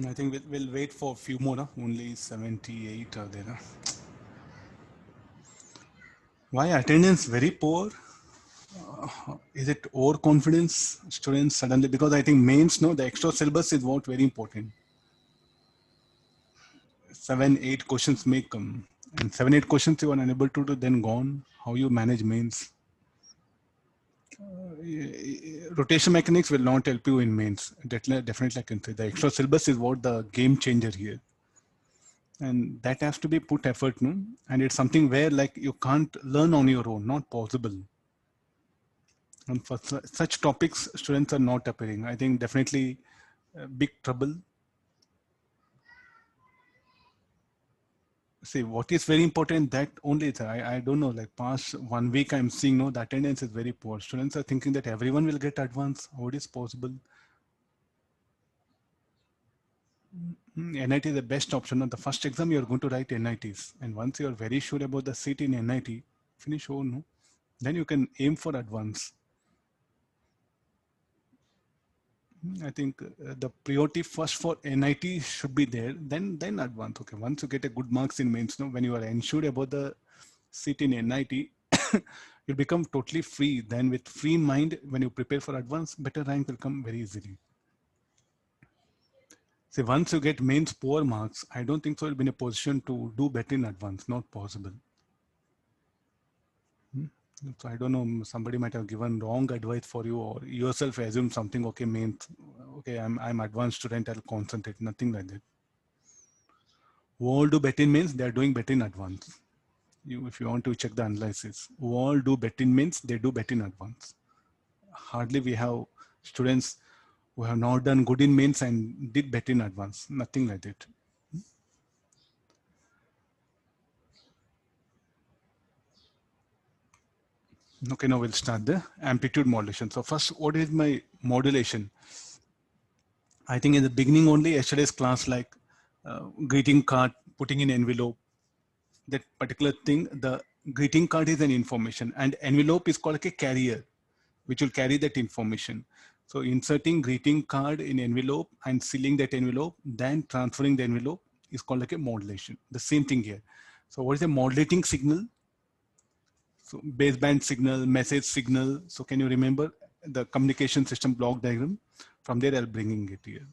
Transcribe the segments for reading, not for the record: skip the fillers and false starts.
I think we'll wait for a few more. Huh? Only 78 are there. Huh? Why attendance very poor? Is it overconfidence students suddenly? Because I think mains, no, the extra syllabus is what very important. 7, 8 questions may come, and 7, 8 questions you are unable to do, then gone. How you manage mains? Rotation mechanics will not help you in mains. Definitely, I can say the extra syllabus is what the game changer here, and that has to be put effort, no? And it's something where like you can't learn on your own, not possible. And for such topics, students are not appearing. I think definitely big trouble. See, what is very important that only I don't know, like past 1 week I'm seeing no, the attendance is very poor. Students are thinking that everyone will get advance. How it is possible? NIT is the best option. On the first exam, you're going to write NITs. And once you're very sure about the seat in NIT, finish, oh no, then you can aim for advance. I think the priority first for NIT should be there, then advance. Okay, once you get a good marks in mains, no, when you are ensured about the seat in NIT, you become totally free. Then with free mind, when you prepare for advance, better rank will come very easily. See, once you get mains poor marks, I don't think so you'll be in a position to do better in advance. Not possible. So I don't know, somebody might have given wrong advice for you or yourself assume something, okay, mains, okay, I'm advanced student, I'll concentrate, nothing like that. Who all do better means they are doing better in advance. If you want to check the analysis, who all do better means they do better in advance. Hardly we have students who have not done good in mains and did better in advance. Nothing like that. Okay, now we'll start the amplitude modulation. So first, what is my modulation? I think in the beginning only yesterday's class, like greeting card, putting in envelope, that particular thing, the greeting card is an information and envelope is called like a carrier, which will carry that information. So inserting greeting card in envelope and sealing that envelope, then transferring the envelope is called like a modulation. The same thing here. So what is a modulating signal? So baseband signal, message signal. So can you remember the communication system block diagram? From there, I'll bringing it here.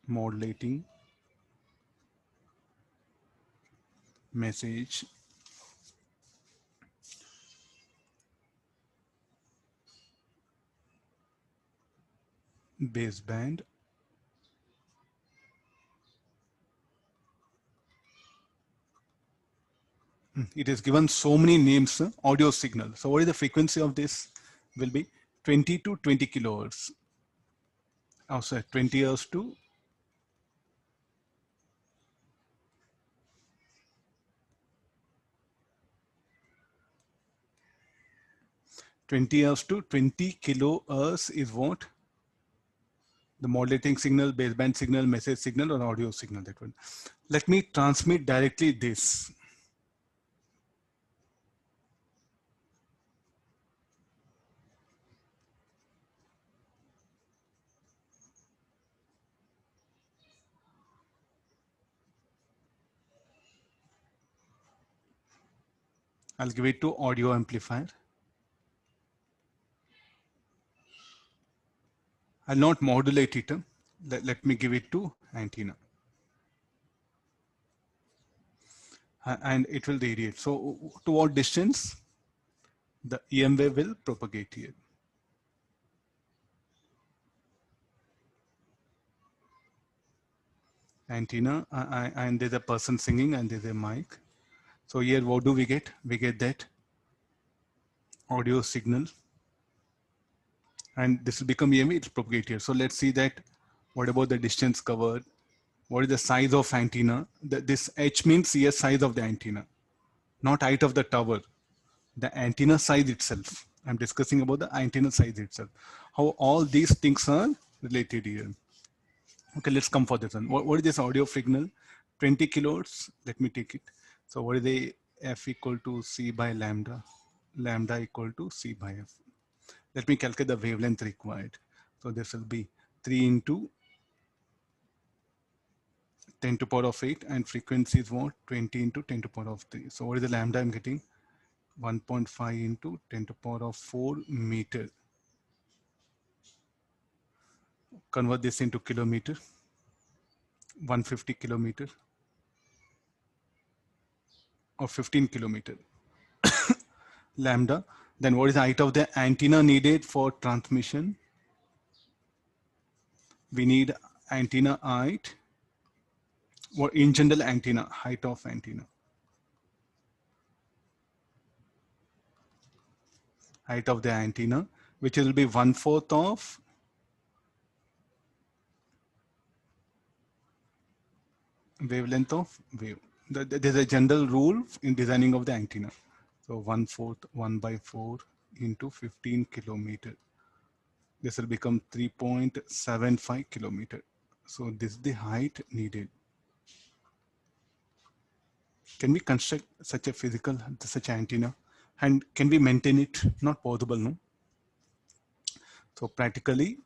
Modulating message baseband. It is given so many names, audio signal. So what is the frequency of this? Will be 20 to 20 kilohertz. Oh, sorry, 20 hertz to 20 hertz to 20 kilohertz is what? The modulating signal, baseband signal, message signal, or audio signal. That one. Let me transmit directly this. I'll give it to audio amplifier. I'll not modulate it. Let me give it to antenna. And it will radiate. So to what distance? The EM wave will propagate here. Antenna, and there's a person singing and there's a mic. So here, what do we get? We get that audio signal. And this will become EME, it will propagate here. So let's see that. What about the distance covered? What is the size of antenna? This H means here size of the antenna, not height of the tower. The antenna size itself. I'm discussing about the antenna size itself. How all these things are related here. Okay, let's come for this one. What is this audio signal? 20 kilohertz. Let me take it. So what is the F equal to C by lambda? Lambda equal to C by F. Let me calculate the wavelength required. So this will be 3 into 10 to power of 8, and frequency is what? 20 into 10 to power of 3. So what is the lambda I'm getting? 1.5 into 10 to power of 4 meter. Convert this into kilometer. 150 kilometer or 15 kilometer. Lambda. Then what is the height of the antenna needed for transmission? We need antenna height, or in general antenna, height of antenna. Height of the antenna, which will be 1/4 of wavelength of wave. There's a general rule in designing of the antenna. So 1/4, 1/4 into 15 kilometer. This will become 3.75 kilometer. So this is the height needed. Can we construct such a physical, such an antenna? And can we maintain it? Not possible, no? So practically,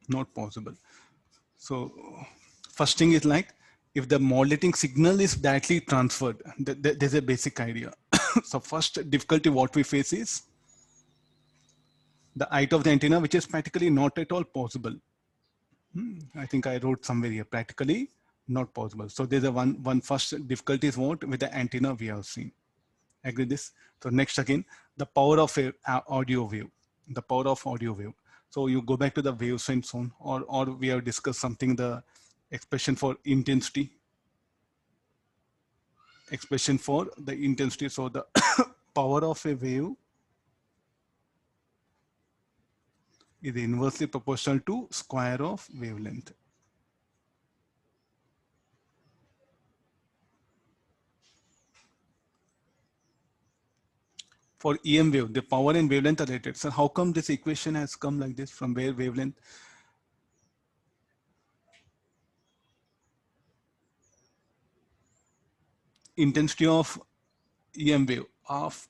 not possible. So first thing is like, if the modulating signal is directly transferred, there's a basic idea. So first difficulty what we face is the height of the antenna, which is practically not at all possible. I think I wrote somewhere here, practically not possible. So there's a one first difficulty is what with the antenna we have seen. Agree this? So next again, the power of a audio wave, the power of audio wave. So you go back to the wave and so on, or we have discussed something, the expression for intensity, expression for the intensity. So the power of a wave is inversely proportional to square of wavelength. For EM wave, the power and wavelength are related. So how come this equation has come like this? From where wavelength? Intensity of EM wave of,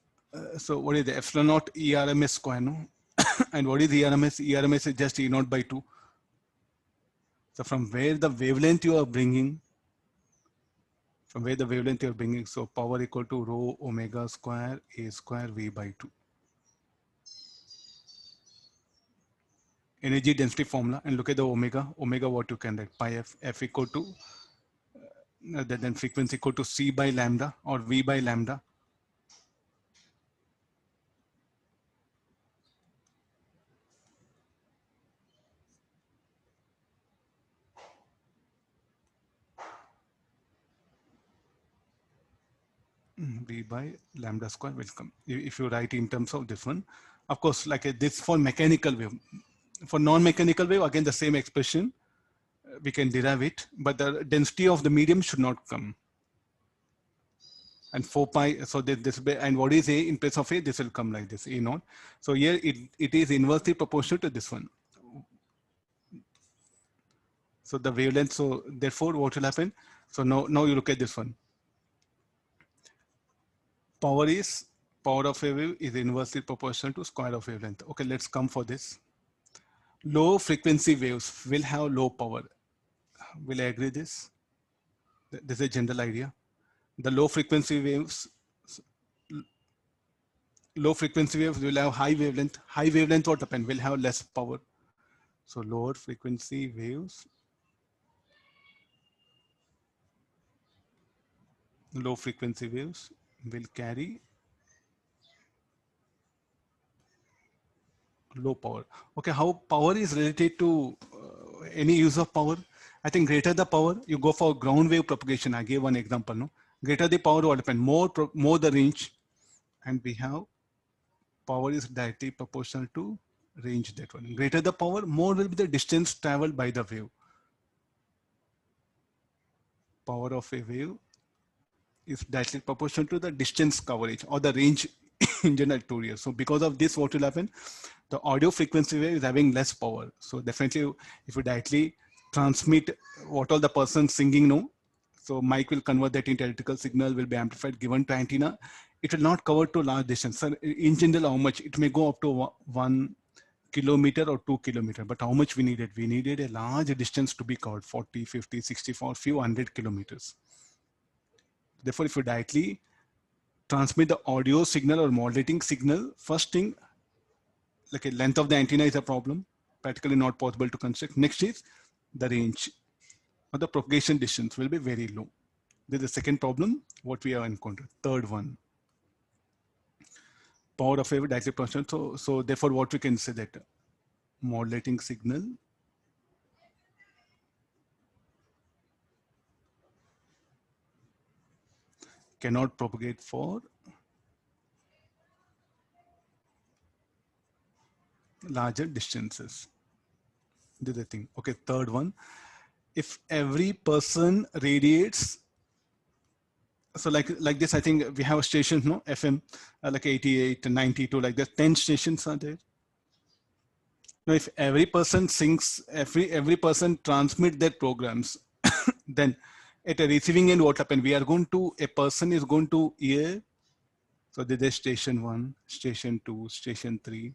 so what is the epsilon naught ERMS square, no? And what is ERMS? ERMS is just E naught by 2. So from where the wavelength you are bringing, so power equal to rho omega square A square V by 2. Energy density formula, and look at the omega what you can write, pi f equal to, then frequency equal to C by lambda or V by lambda. V by lambda square will come. If you write in terms of this one, of course, like this for mechanical wave. For non-mechanical wave, again, the same expression, we can derive it, but the density of the medium should not come. And 4 pi, so this, and what is A in place of A, this will come like this, A naught. So here it is inversely proportional to this one. So the wavelength, so therefore what will happen? So now you look at this one. Power of a wave is inversely proportional to square of wavelength. Okay, let's come for this. Low frequency waves will have low power. Will I agree this? This is a general idea. The low frequency waves will have high wavelength. High wavelength what happen? Will have less power. So lower frequency waves, low frequency waves will carry low power. Okay, how power is related to any use of power? I think greater the power, you go for ground wave propagation. I gave one example, no? Greater the power, what happen? More the range, and we have power is directly proportional to range, that one. Greater the power, more will be the distance traveled by the wave. Power of a wave is directly proportional to the distance coverage or the range in general 2 years. So because of this, what will happen? The audio frequency wave is having less power. So definitely, if you directly transmit what all the person singing know, so mic will convert that into electrical signal, will be amplified, given to antenna. it will not cover to large distance. Sir, in general, how much? It may go up to 1 kilometer or 2 kilometer, but how much we needed? We needed a large distance to be covered, 40, 50, 60, for a few hundred kilometers. Therefore, if you directly transmit the audio signal or modulating signal, first thing, like a length of the antenna is a problem, practically not possible to construct. Next is the range or the propagation distance will be very low. This is the second problem what we have encountered. Third one, power of a directly proportional. So therefore what we can say that modulating signal cannot propagate for larger distances. This is the thing. Okay, third one, if every person radiates, so like this, I think we have a station, no, FM, like 88 and 92, like there's 10 stations are there. Now, if every person sings, every person transmit their programs, then at a receiving end, what happened? We are going to, a person is going to hear. So this is station 1, station 2, station 3.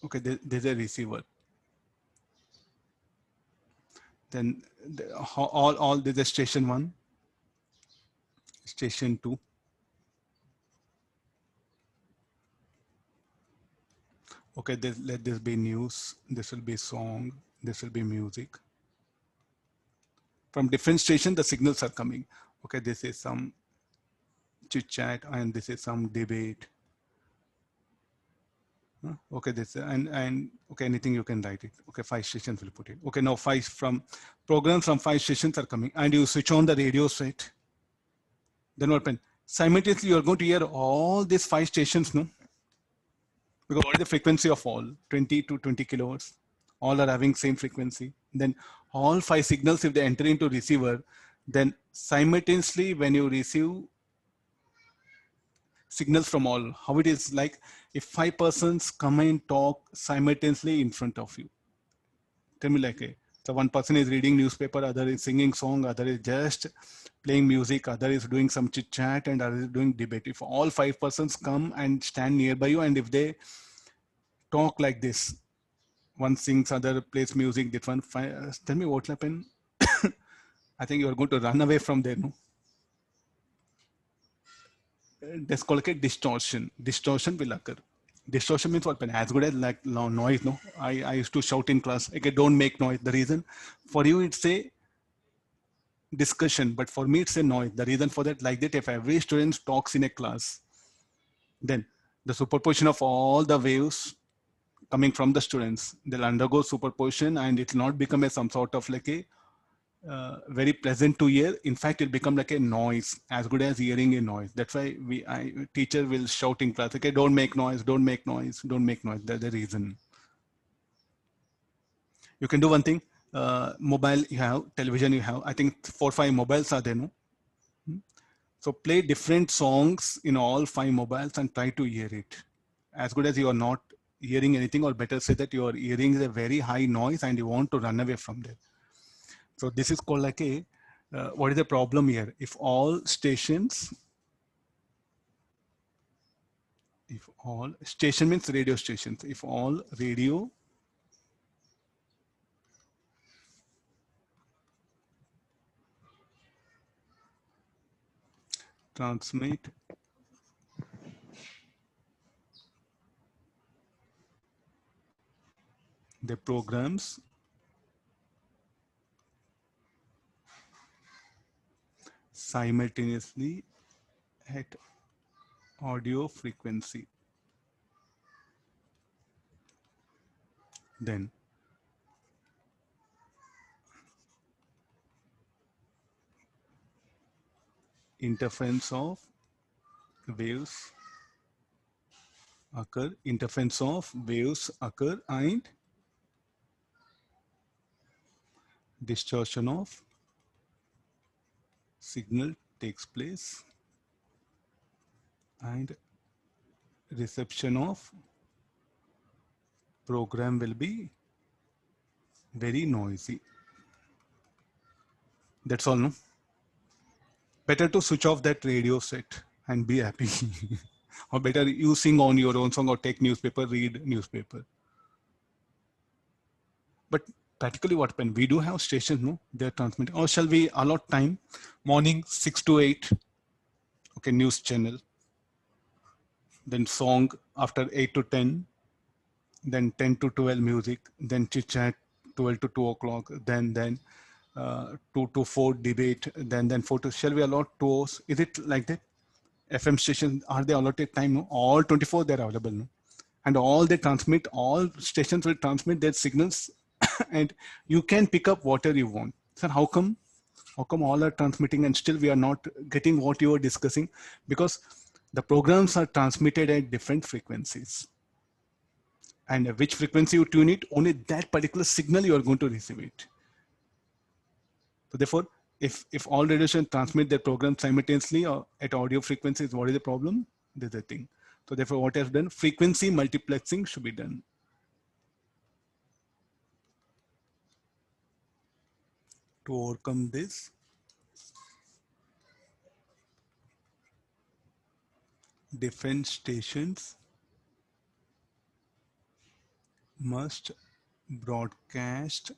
Okay, there's a receiver. Then all there's a station 1, station 2. Okay, let this be news. This will be song. This will be music. From different stations, the signals are coming. Okay, this is some chit chat, and this is some debate. Okay, this and okay, anything you can write it. Okay, 5 stations will put it. Okay, now 5 from programs from 5 stations are coming, and you switch on the radio set. Then what happens? Simultaneously, you are going to hear all these 5 stations, no? Because what is the frequency of all? 20 to 20 kilohertz. All are having same frequency. Then all 5 signals, if they enter into receiver, then simultaneously when you receive signals from all, how it is like if 5 persons come and talk simultaneously in front of you. Tell me like, so one person is reading newspaper, other is singing song, other is just playing music, other is doing some chit chat, and other is doing debate. If all 5 persons come and stand nearby you, and if they talk like this, one sings, other plays music, that one, tell me what will happen. I think you are going to run away from there, no? That's called like a distortion. Distortion will occur. Distortion means what? As good as like noise, no? I used to shout in class, okay, don't make noise. The reason for you, it's a discussion, but for me, it's a noise. The reason for that, like that, if every student talks in a class, then the superposition of all the waves coming from the students, they'll undergo superposition, and it will not become a some sort of like a very pleasant to hear. In fact, it become like a noise, as good as hearing a noise. That's why teacher will shout in class, okay, don't make noise, don't make noise, don't make noise. That's the reason. You can do one thing. Mobile you have, television you have. I think 4 or 5 mobiles are there, no? So play different songs in all 5 mobiles and try to hear it. As good as you are not hearing anything, or better say that you are hearing a very high noise and you want to run away from there. So this is called like a, what is the problem here? If all stations, if all station means radio stations, if all radio transmit the programs simultaneously at audio frequency, then interference of waves occur, and distortion of signal takes place, and reception of program will be very noisy. That's all, no? better to switch off that radio set and be happy. Or better you sing on your own song or take newspaper, read newspaper. But practically what happened? We do have stations, no? They're transmitting. Or shall we allot time? Morning 6 to 8. Okay, news channel. Then song after 8 to 10. Then 10 to 12 music. Then chit chat 12 to 2 o'clock. Then 2 to 4 debate. Then 4 to, shall we allot 2 hours? Is it like that? FM stations, are they allotted time? No, all 24 they're available. No? And all they transmit, all stations will transmit their signals and you can pick up whatever you want. Sir, how come all are transmitting and still we are not getting what you are discussing? Because the programs are transmitted at different frequencies. And which frequency you tune it, only that particular signal you are going to receive it. So therefore, if all radio stations transmit their program simultaneously or at audio frequencies, what is the problem? There's a thing. So therefore, what has done? Frequency multiplexing should be done. To overcome this, different stations must broadcast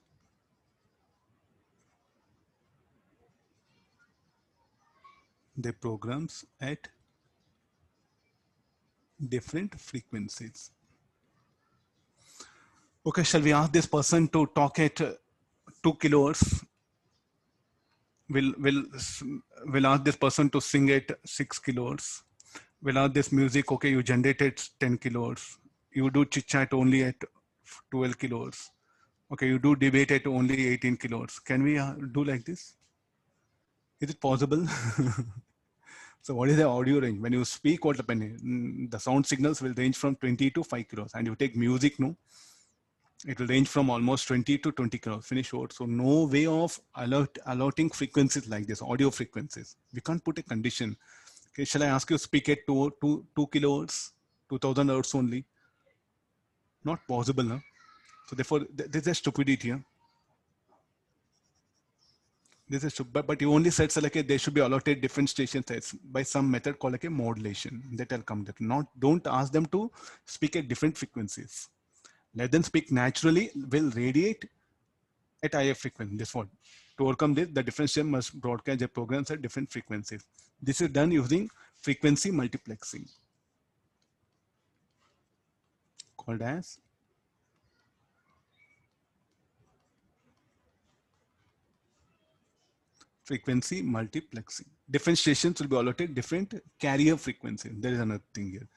their programs at different frequencies. Okay, shall we ask this person to talk at 2 kilohertz? We'll ask this person to sing at 6 kilohertz. We'll ask this music, okay, you generated 10 kilohertz. You do chit chat only at 12 kilohertz. Okay, you do debate at only 18 kilohertz. Can we do like this? Is it possible? So what is the audio range? When you speak, what happens? The sound signals will range from 20 to 5 kilohertz. And you take music, no? It will range from almost 20 to 20 kilohertz, finish short. So no way of allotting frequencies like this, audio frequencies. We can't put a condition. Okay, shall I ask you to speak at 2 kilohertz, 2000 hertz only? Not possible, no? So therefore, there's a stupidity here. This is but you only said so like they should be allotted different station sets by some method called like a modulation. That will come. That don't ask them to speak at different frequencies. Let them speak naturally. Will radiate at higher frequency. This one. To overcome this, the different station must broadcast their programs at different frequencies. This is done using frequency multiplexing, called as frequency multiplexing. Different stations will be allotted different carrier frequencies. There is another thing here.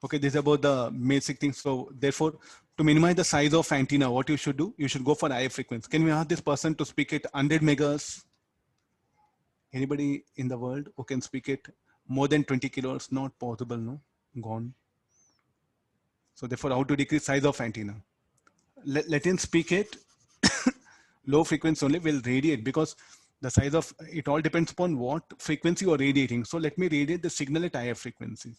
Okay, this is about the basic things. So therefore, to minimize the size of antenna, what you should do? You should go for higher frequency. Can we ask this person to speak at 100 megahertz? Anybody in the world who can speak at more than 20 kilohertz? Not possible, no? Gone. So therefore, how to decrease size of antenna? Let him speak at low frequency only, will radiate, because the size of it all depends upon what frequency you are radiating. So let me radiate the signal at higher frequencies.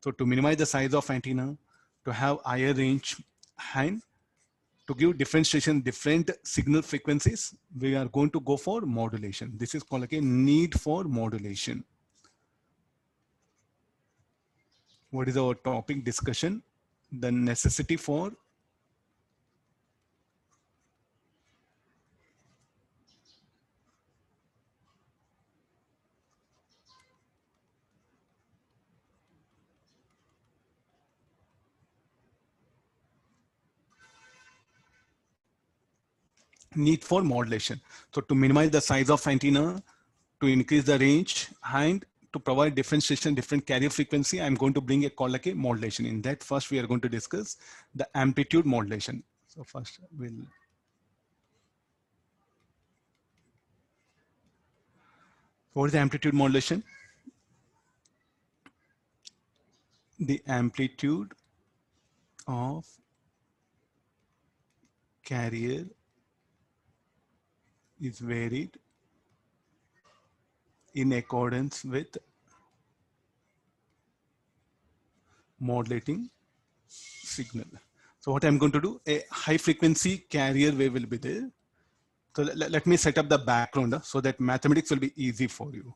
So to minimize the size of antenna, to have higher range and to give differentiation, different signal frequencies, we are going to go for modulation. This is called like a need for modulation. What is our topic discussion? The necessity for modulation. So to minimize the size of antenna, to increase the range, and to provide differentiation, different carrier frequency, I'm going to bring a call like a modulation. In that, first we are going to discuss the amplitude modulation. So first what is the amplitude modulation? The amplitude of carrier is varied in accordance with modulating signal. So what I'm going to do, a high frequency carrier wave will be there. So let me set up the background so that mathematics will be easy for you.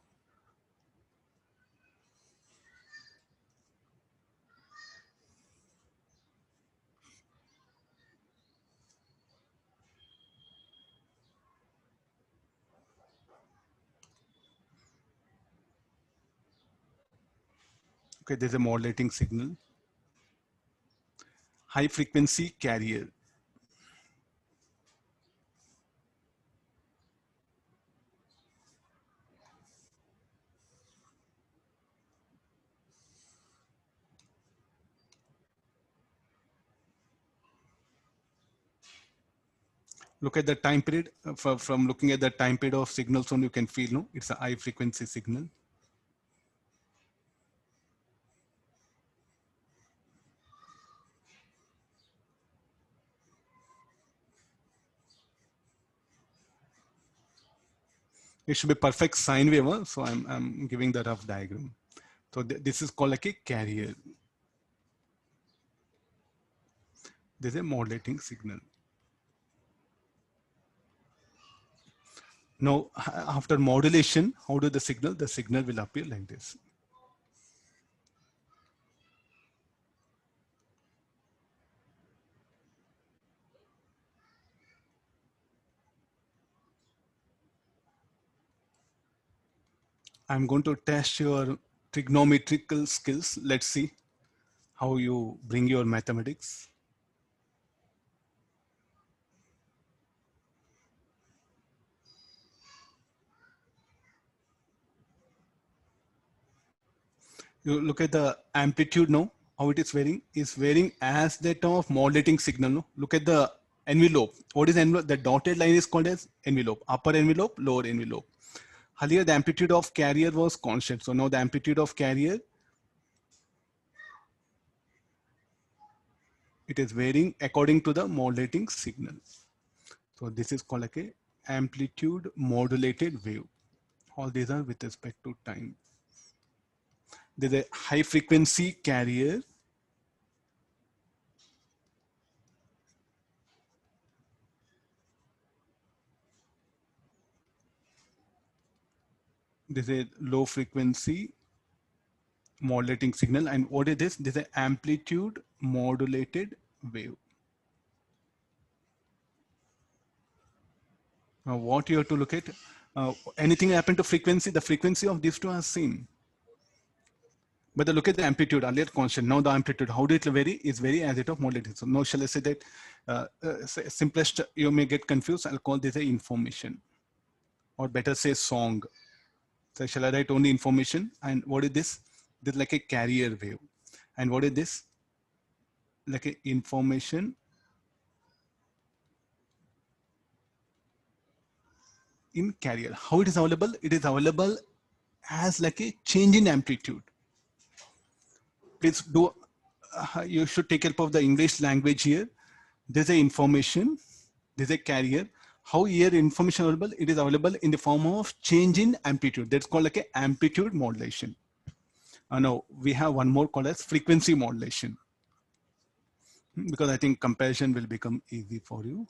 Okay, there's a modulating signal. High frequency carrier. Look at the time period. From looking at the time period of signals on, you can feel, no, it's a high frequency signal. It should be perfect sine wave, huh? So I'm giving the rough diagram. So this is called like a carrier. There's a modulating signal. Now, after modulation, how do the signal? The signal will appear like this. I'm going to test your trigonometrical skills. Let's see how you bring your mathematics. You look at the amplitude now, how it is varying. Is varying as that of modulating signal. No? Look at the envelope. What is envelope? The dotted line is called as envelope. Upper envelope, lower envelope. Earlier, the amplitude of carrier was constant. So now the amplitude of carrier, it is varying according to the modulating signal. So this is called like a amplitude modulated wave. All these are with respect to time. There's a high frequency carrier. There's a low frequency modulating signal. And what is this? This is an amplitude modulated wave. Now what you have to look at, anything happen to frequency? The frequency of these two are same. But look at the amplitude, earlier constant, now the amplitude, how did it vary? Is vary as it of modulating. So now shall I say that simplest, you may get confused, I'll call this a information, or better say song. So shall I write only information? And what is this? This is like a carrier wave. And what is this? Like a information in carrier. How it is available? It is available as like a change in amplitude. Please do, you should take help of the English language here. There's a information, there's a carrier. How here information available? It is available in the form of change in amplitude. That's called like a amplitude modulation. Now we have one more called as frequency modulation, because I think comparison will become easy for you.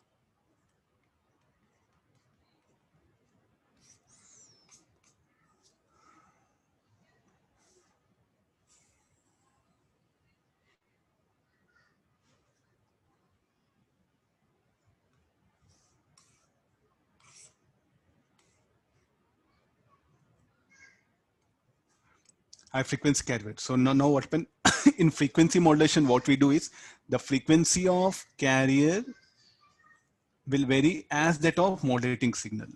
High frequency carrier. So now what happened in frequency modulation? What we do is the frequency of carrier will vary as that of modulating signal,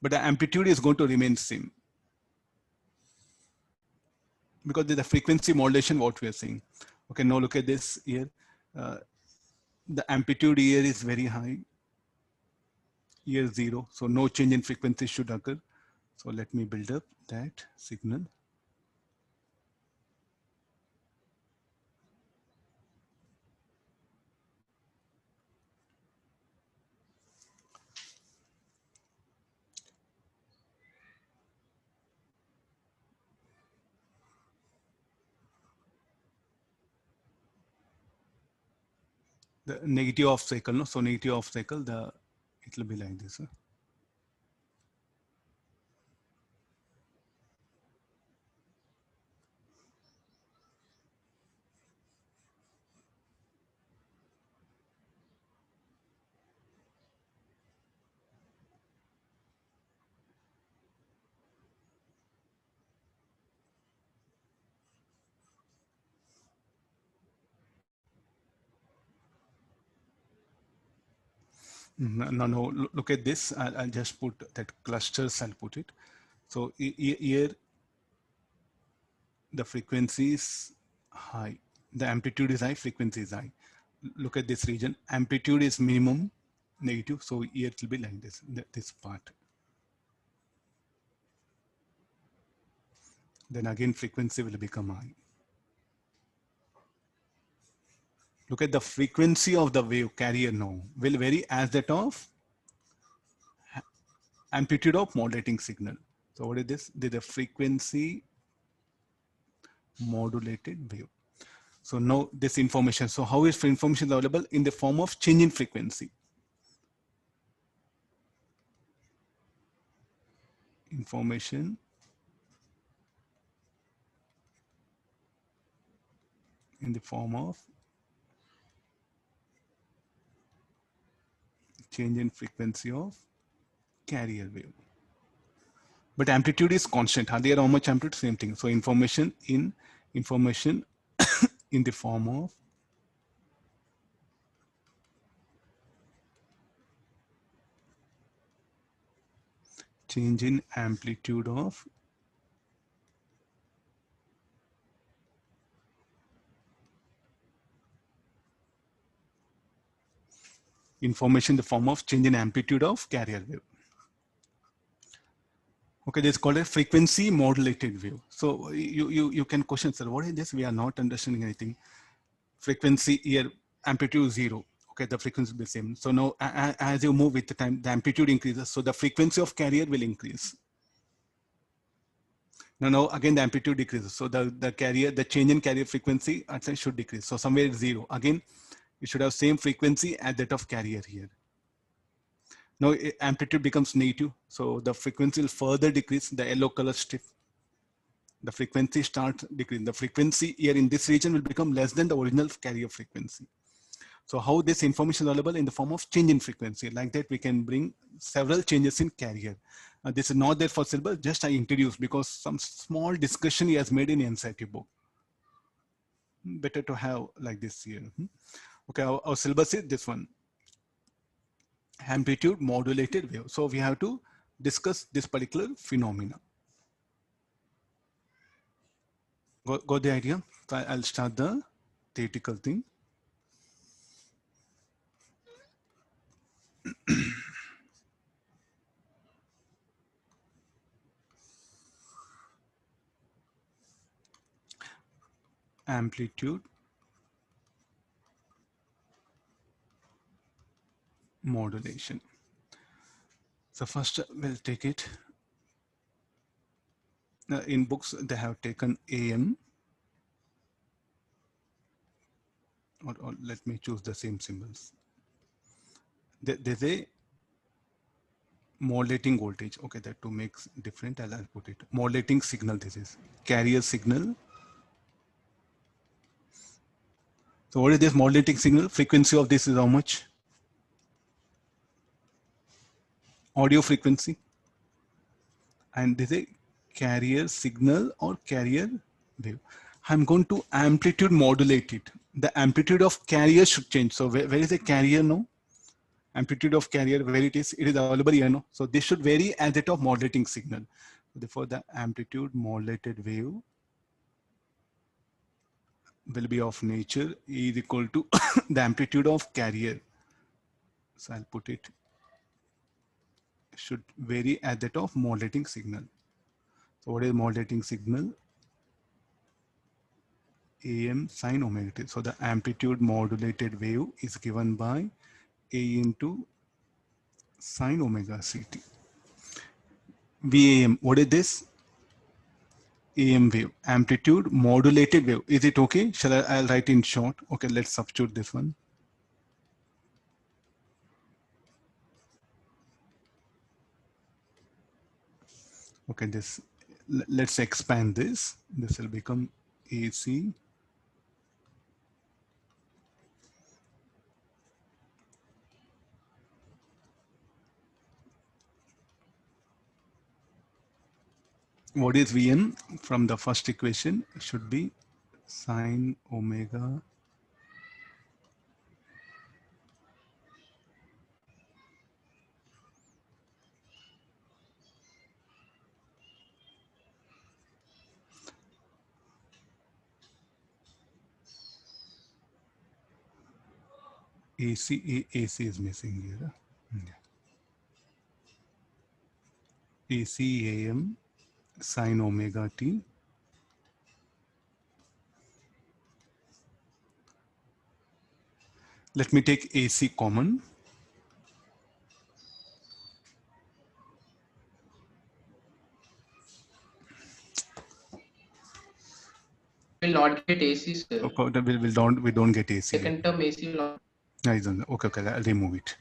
but the amplitude is going to remain same, because there's a frequency modulation what we are saying. Okay, now look at this here. The amplitude here is very high. Here 0, so no change in frequency should occur. So let me build up that signal. The negative off cycle, no? So negative off cycle, it will be like this. Huh? No. Look at this. I'll just put that clusters. I'll put it. So here the frequency is high. The amplitude is high. Frequency is high. Look at this region. Amplitude is minimum negative. So here it will be like this. This part. Then again frequency will become high. Look at the frequency of the wave carrier now will vary as that of amplitude of modulating signal. So what is this? This is the frequency modulated wave. So now this information. So how is information available? In the form of change in frequency. Information in the form of change in frequency of carrier wave. But amplitude is constant. Hardly how much amplitude? Same thing. So information in the form of change in amplitude of information in the form of change in amplitude of carrier wave. Okay, this is called a frequency modulated wave. So you can question, sir, what is this? We are not understanding anything. Frequency here, amplitude 0. Okay, the frequency will be the same. So now as you move with the time, the amplitude increases. So the frequency of carrier will increase. Now again the amplitude decreases. So the change in carrier frequency actually should decrease. So somewhere it's 0. Again, you should have same frequency as that of carrier here. Now amplitude becomes negative. So the frequency will further decrease. The yellow color strip. The frequency starts decreasing. The frequency here in this region will become less than the original carrier frequency. So how this information is available in the form of change in frequency. Like that, we can bring several changes in carrier. This is not there for syllabus, just I introduced because some small discussion he has made in NCERT book. Better to have like this here. Okay, our syllabus is this one. Amplitude modulated wave. So we have to discuss this particular phenomena. Got the idea? So I'll start the theoretical thing. Amplitude modulation. So first we'll take it. In books, they have taken AM. Or let me choose the same symbols. There's a modulating voltage. Okay, that to makes different. I'll put it. Modulating signal. This is carrier signal. So what is this modulating signal? Frequency of this is how much? Audio frequency. And this is a carrier signal or carrier wave. I'm going to amplitude modulate it. The amplitude of carrier should change. So where is the carrier now? Amplitude of carrier, where it is available here. No? So this should vary as that of modulating signal. Therefore, the amplitude modulated wave will be of nature is equal to the amplitude of carrier. So I'll put it should vary as that of modulating signal. So what is modulating signal? AM sine omega t. So the amplitude modulated wave is given by A into sine omega ct. VAM, what is this? AM wave, amplitude modulated wave. Is it okay? I'll write in short. Okay, let's substitute this one. Okay, let's expand this. This will become AC what is Vn from the first equation should be sine omega AC is missing here. AC AM sine omega t. Let me take AC common. Will not get AC, sir. Okay, we don't get AC. Second term AC will not. Okay, I'll remove it.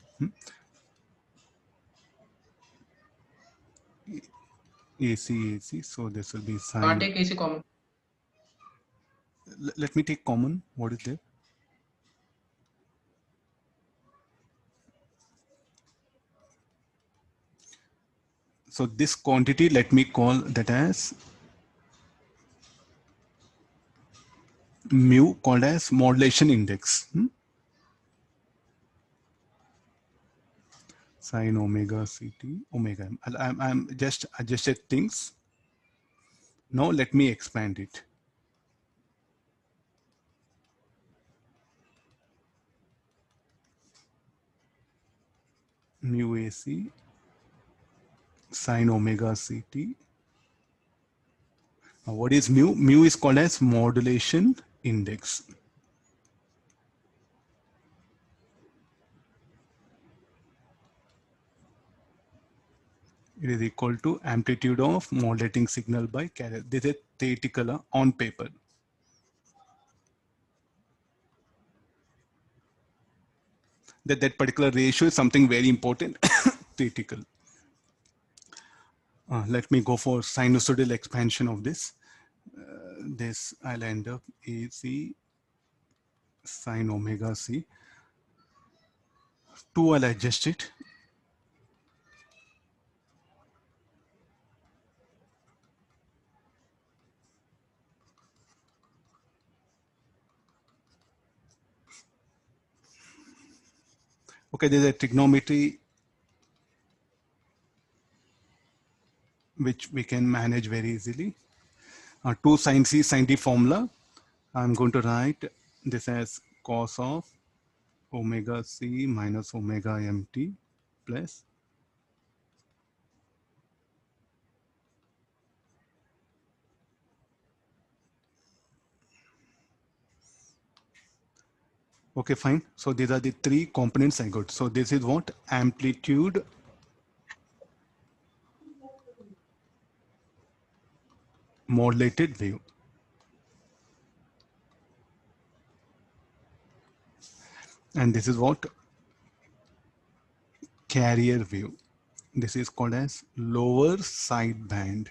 AC, so this will be Can't sine. take AC common. Let me take common. What is there? So this quantity, let me call that as mu, called as modulation index. Sine omega ct omega m. I'm just adjusted things. Now let me expand it. Mu AC sine omega ct. Now what is mu? Mu is called as modulation index. It is equal to amplitude of modulating signal by carrier. This is theoretical on paper. That particular ratio is something very important, theoretical. Let me go for sinusoidal expansion of this. This I'll end up AC sine omega c. 2, I'll adjust it. Okay, there's a trigonometry which we can manage very easily. 2 sine c sine d formula. I'm going to write this as cos of omega c minus omega mt plus okay, fine. So these are the 3 components I got. So this is what? Amplitude modulated wave. And this is what? Carrier wave. This is called as lower sideband.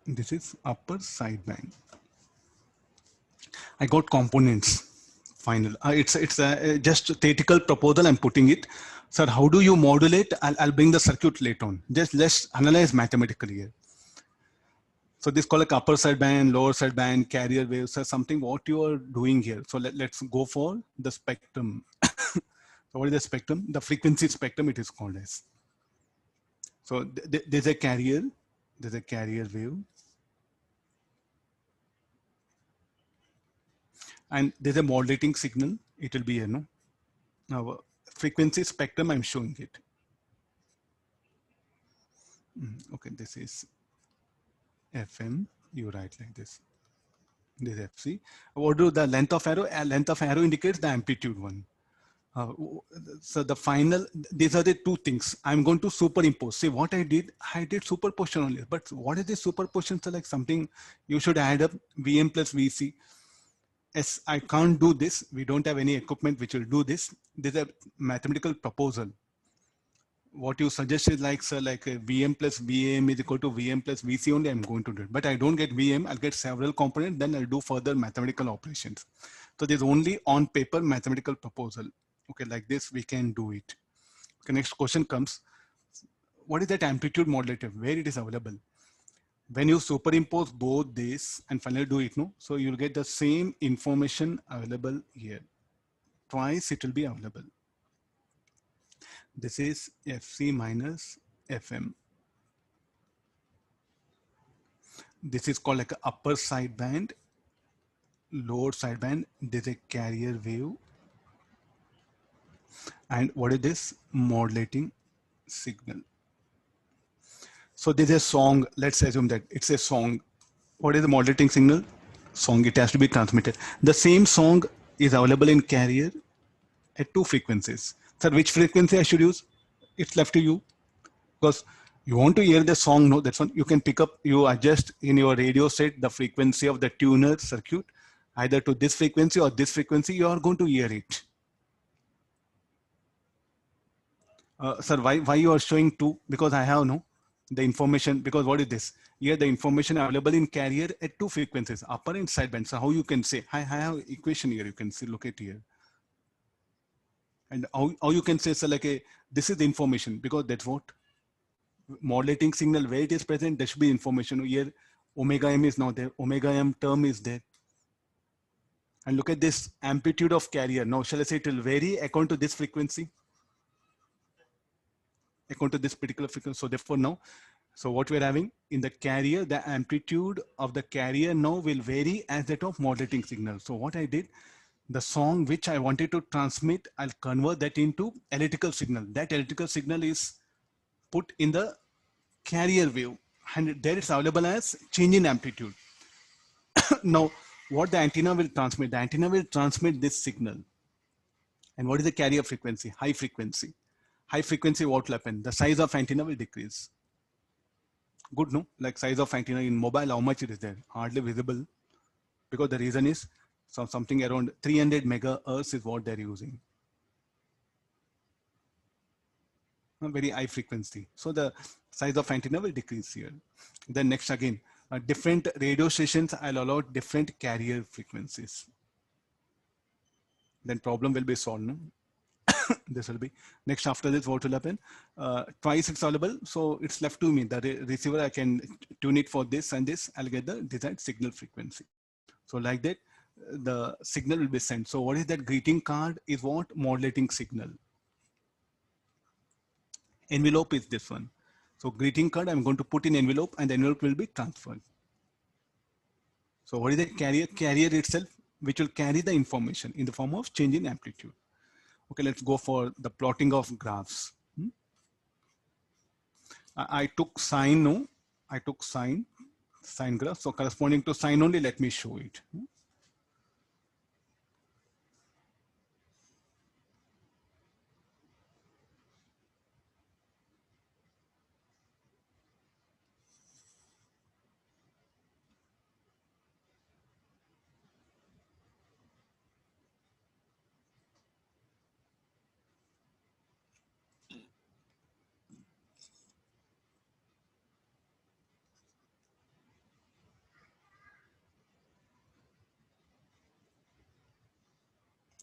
This is upper sideband. I got components. Final. It's a just theoretical proposal. I'm putting it. Sir, how do you modulate? I'll bring the circuit later on. Just let's analyze mathematically here. So this called like upper sideband, lower sideband, carrier waves, or something what you are doing here. So let's go for the spectrum. So what is the spectrum? The frequency spectrum it is called as. So there's a carrier wave. And there's a modulating signal. It will be here, no? Now frequency spectrum, I'm showing it. Okay, this is FM. You write like this. This is FC. What do the length of arrow? Length of arrow indicates the amplitude one. So the final, these are the 2 things. I'm going to superimpose. See what I did superposition only. But what is this superposition? So like something you should add up VM plus VC. Yes, I can't do this. We don't have any equipment which will do this. This is a mathematical proposal. What you suggest is like, sir, like a VM plus VM is equal to VM plus VC only, I'm going to do it. But I don't get VM, I'll get several components, then I'll do further mathematical operations. So there's only on paper mathematical proposal. Okay, like this, we can do it. Okay, next question comes. What is that amplitude modulator? Where it is available? When you superimpose both this and finally do it, no? So you'll get the same information available here. Twice it will be available. This is FC minus FM. This is called like a upper sideband, lower sideband. There's a carrier wave. And what is this? Modulating signal. So there's a song. Let's assume that it's a song. What is the modulating signal? Song. It has to be transmitted. The same song is available in carrier at two frequencies. Sir, which frequency I should use? It's left to you, because you want to hear the song. No, that's one. You can pick up. You adjust in your radio set the frequency of the tuner circuit, either to this frequency or this frequency. You are going to hear it. Sir, why you are showing two? Because I have no the information. Because what is this? Here the information available in carrier at two frequencies, upper and sideband. So how you can say I have equation here? You can see, look at here, and how you can say, so like a this is the information, because that's what modulating signal where it is present. There should be information here. Omega m is now there. Omega m term is there. And look at this amplitude of carrier. Now shall I say it will vary according to this frequency? According to this particular frequency. So therefore now, so what we're having in the carrier, the amplitude of the carrier now will vary as that of modulating signal. So what I did, the song which I wanted to transmit, I'll convert that into electrical signal. That electrical signal is put in the carrier wave, and there it's available as change in amplitude. Now, what the antenna will transmit? The antenna will transmit this signal. And what is the carrier frequency? High frequency. High frequency, what will happen? The size of antenna will decrease. Good, no? Like size of antenna in mobile, how much it is there? Hardly visible. Because the reason is something around 300 megahertz is what they're using. A very high frequency. So the size of antenna will decrease here. Then next again, different radio stations, I'll allow different carrier frequencies. Then problem will be solved. No? This will be next. After this, what will happen? Twice it's available, so it's left to me. The receiver, I can tune it for this and this. I'll get the desired signal frequency. So like that, the signal will be sent. So what is that greeting card? Is what? Modulating signal. Envelope is this one. So greeting card, I'm going to put in envelope, and the envelope will be transferred. So what is the carrier? Carrier itself, which will carry the information in the form of change in amplitude. Okay, let's go for the plotting of graphs. I took sine, no? I took sine graph. So corresponding to sine only, let me show it.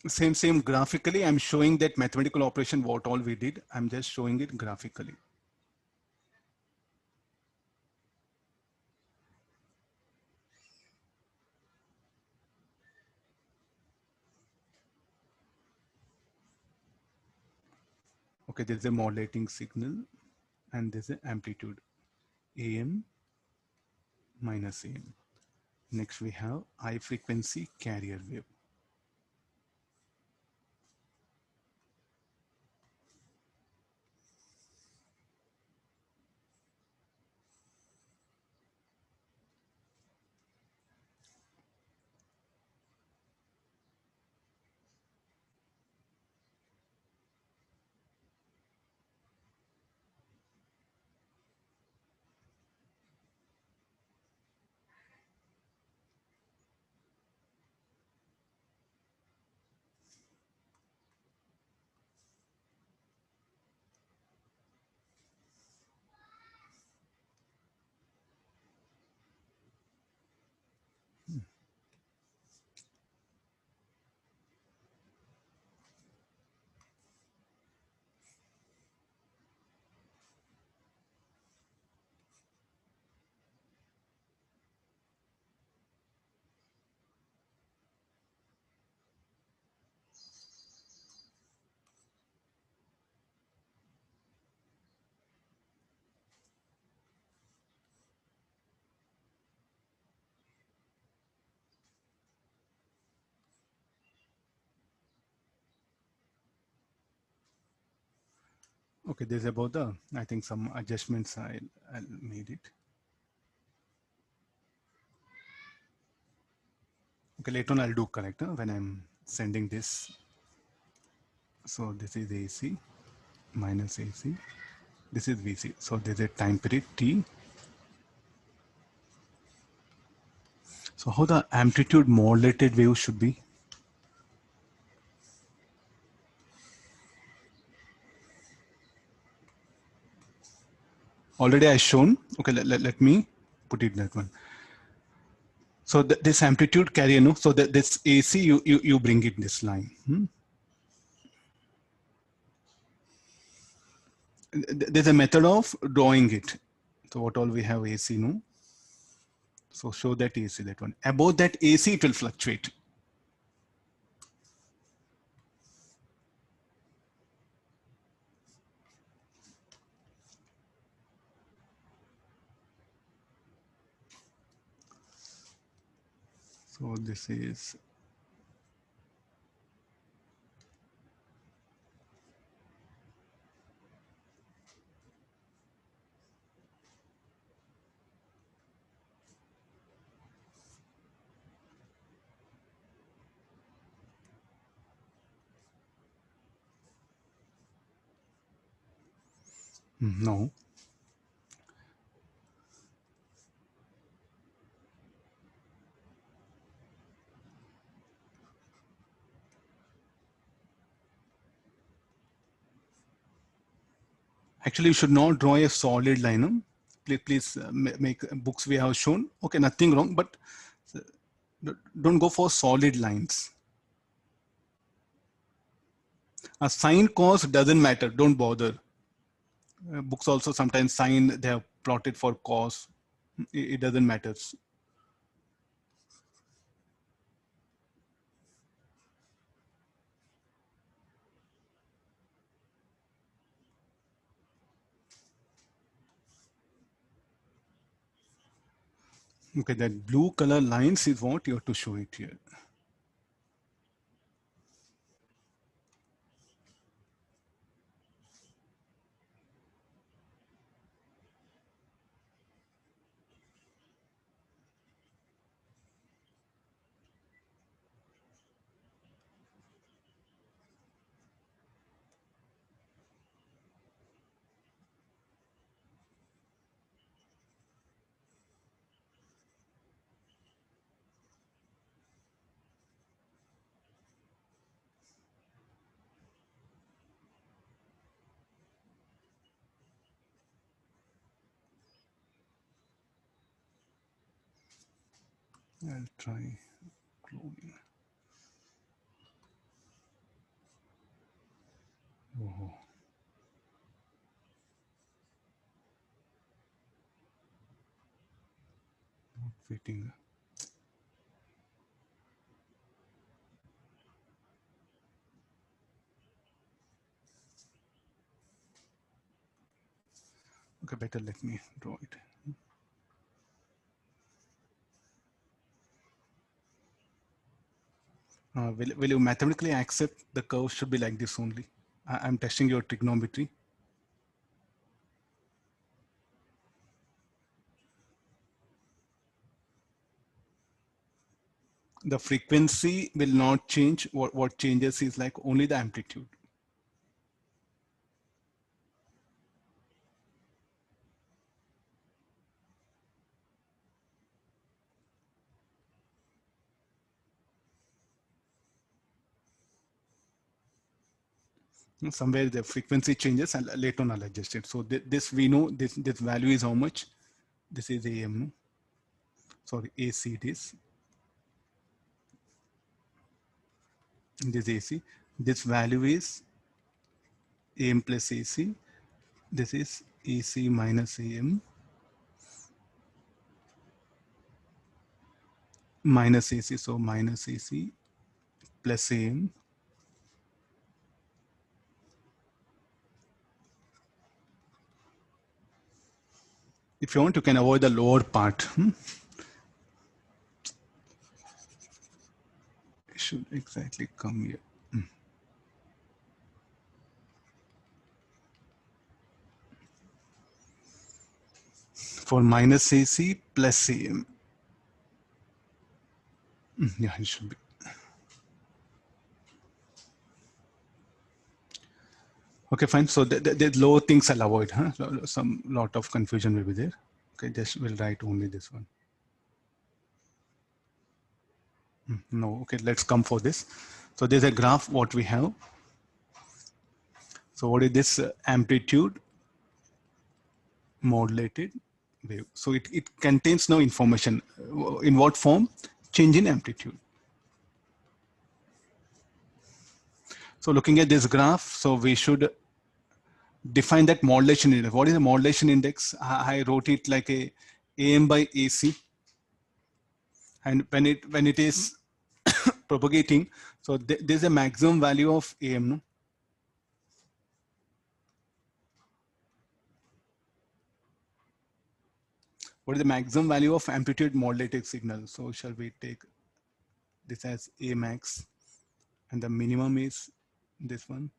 Same graphically, I'm showing that mathematical operation, what all we did. I'm just showing it graphically. Okay, there's a modulating signal and there's an amplitude, AM minus AM. Next we have high frequency carrier wave. Okay, this is about the, I think some adjustments I'll made it. Okay, later on I'll do correct when I'm sending this. So this is AC minus AC. This is VC. So there's a time period T. So how the amplitude modulated wave should be? Already I shown. Okay, let me put it that one. So this amplitude carrier, no? So that this AC, you bring it this line. There's a method of drawing it. So what all we have AC, no? So show that AC, that one. Above that AC, it will fluctuate. So this is, no. Actually, you should not draw a solid line. Please make books we have shown. Okay, nothing wrong, but don't go for solid lines. A sine cos doesn't matter. Don't bother. Books also sometimes sine they have plotted for cos. It doesn't matter. Okay, that blue color lines is what you have to show it here. I'll try cloning. Oh, not fitting. Okay, better let me draw it. Will you mathematically accept the curve should be like this only? I'm testing your trigonometry. The frequency will not change. What changes is like only the amplitude. Somewhere the frequency changes and later on I'll adjust it. So this we know this value is how much? This is AM. Sorry, AC it is. This AC. This value is AM plus AC. This is AC minus AM minus AC. So minus AC plus AM. If you want, you can avoid the lower part. It should exactly come here. for minus AC plus AM. Yeah, it should be. Okay, fine. So the low things I'll avoid, huh? So some lot of confusion will be there. Okay, just we'll write only this one. No, okay, let's come for this. So there's a graph what we have. So what is this amplitude modulated wave? So it contains no information. In what form? Change in amplitude. So looking at this graph, so we should define that modulation index. What is the modulation index? I wrote it like a AM by AC. And when it is propagating, so there's a maximum value of AM. No? What is the maximum value of amplitude modulated signal? So shall we take this as A max, and the minimum is this one.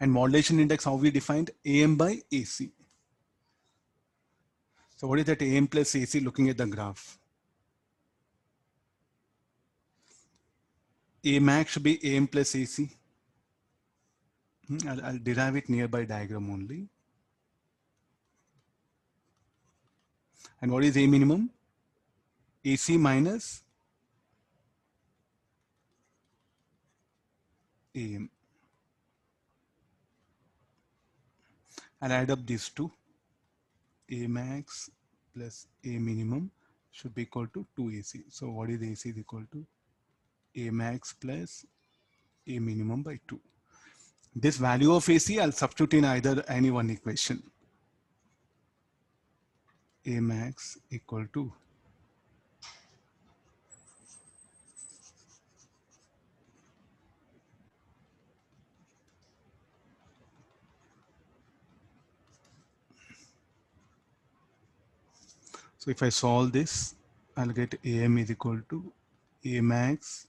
And modulation index, how we defined? AM by AC. So what is that AM plus AC looking at the graph? A max should be AM plus AC. I'll derive it nearby diagram only. And what is A minimum? AC minus AM. I'll add up these two. A max plus A minimum should be equal to 2AC. So what is AC is equal to? A max plus A minimum by 2. This value of AC, I'll substitute in either any one equation. A max equal to so if I solve this, I'll get AM is equal to A max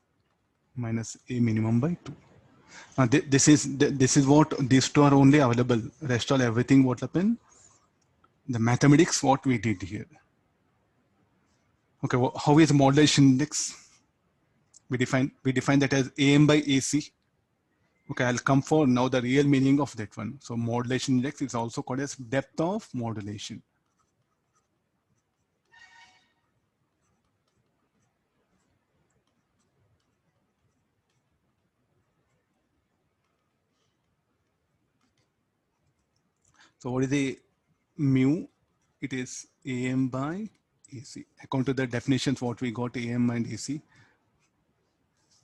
minus A minimum by 2. Now this is what these two are only available. Rest all everything what happened? The mathematics what we did here. Okay, well, how is modulation index? We define that as AM by AC. Okay, I'll come for now the real meaning of that one. So modulation index is also called as depth of modulation. So what is the mu? It is AM by AC. According to the definitions, what we got AM and AC,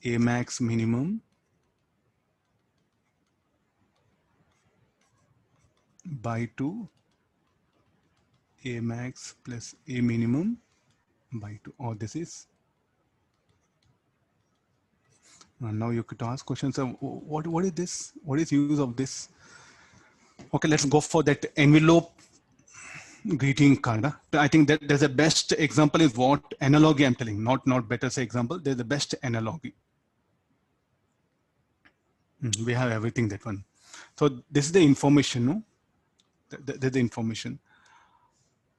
A max minimum by 2, A max plus A minimum by 2. Or this is. Now you could ask questions of what is this? What is use of this? Okay, let's go for that envelope greeting card. I think that there's the best example is what analogy I'm telling, not better say example. There's the best analogy. We have everything that one. So this is the information, no? The information.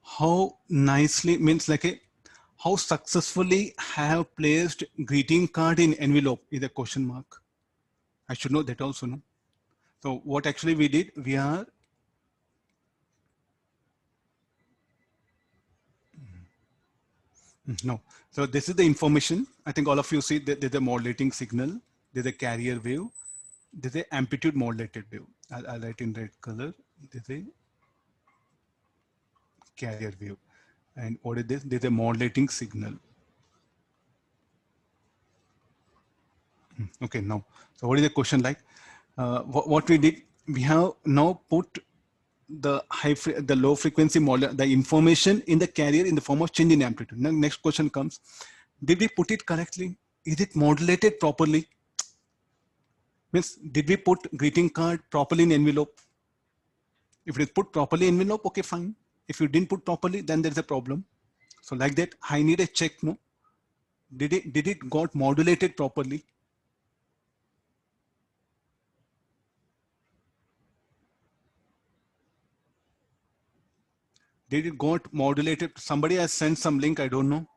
How nicely means like a how successfully have placed greeting card in envelope is a question mark. I should know that also, no? So what actually we did, we are no. So this is the information. I think all of you see that there's a modulating signal, there's a carrier wave, there's a amplitude modulated wave. I'll write in red color. There's a carrier wave. And what is this? There's a modulating signal. Okay, now. So what is the question like? What we did, we have now put the the low frequency model, the information in the carrier in the form of change in amplitude. Now next question comes, did we put it correctly? Is it modulated properly? Means did we put greeting card properly in envelope? If it is put properly in envelope, okay, fine. If you didn't put properly, then there's a problem. So like that, I need a check, no? Did it got modulated properly? Did it got modulated? Somebody has sent some link, I don't know,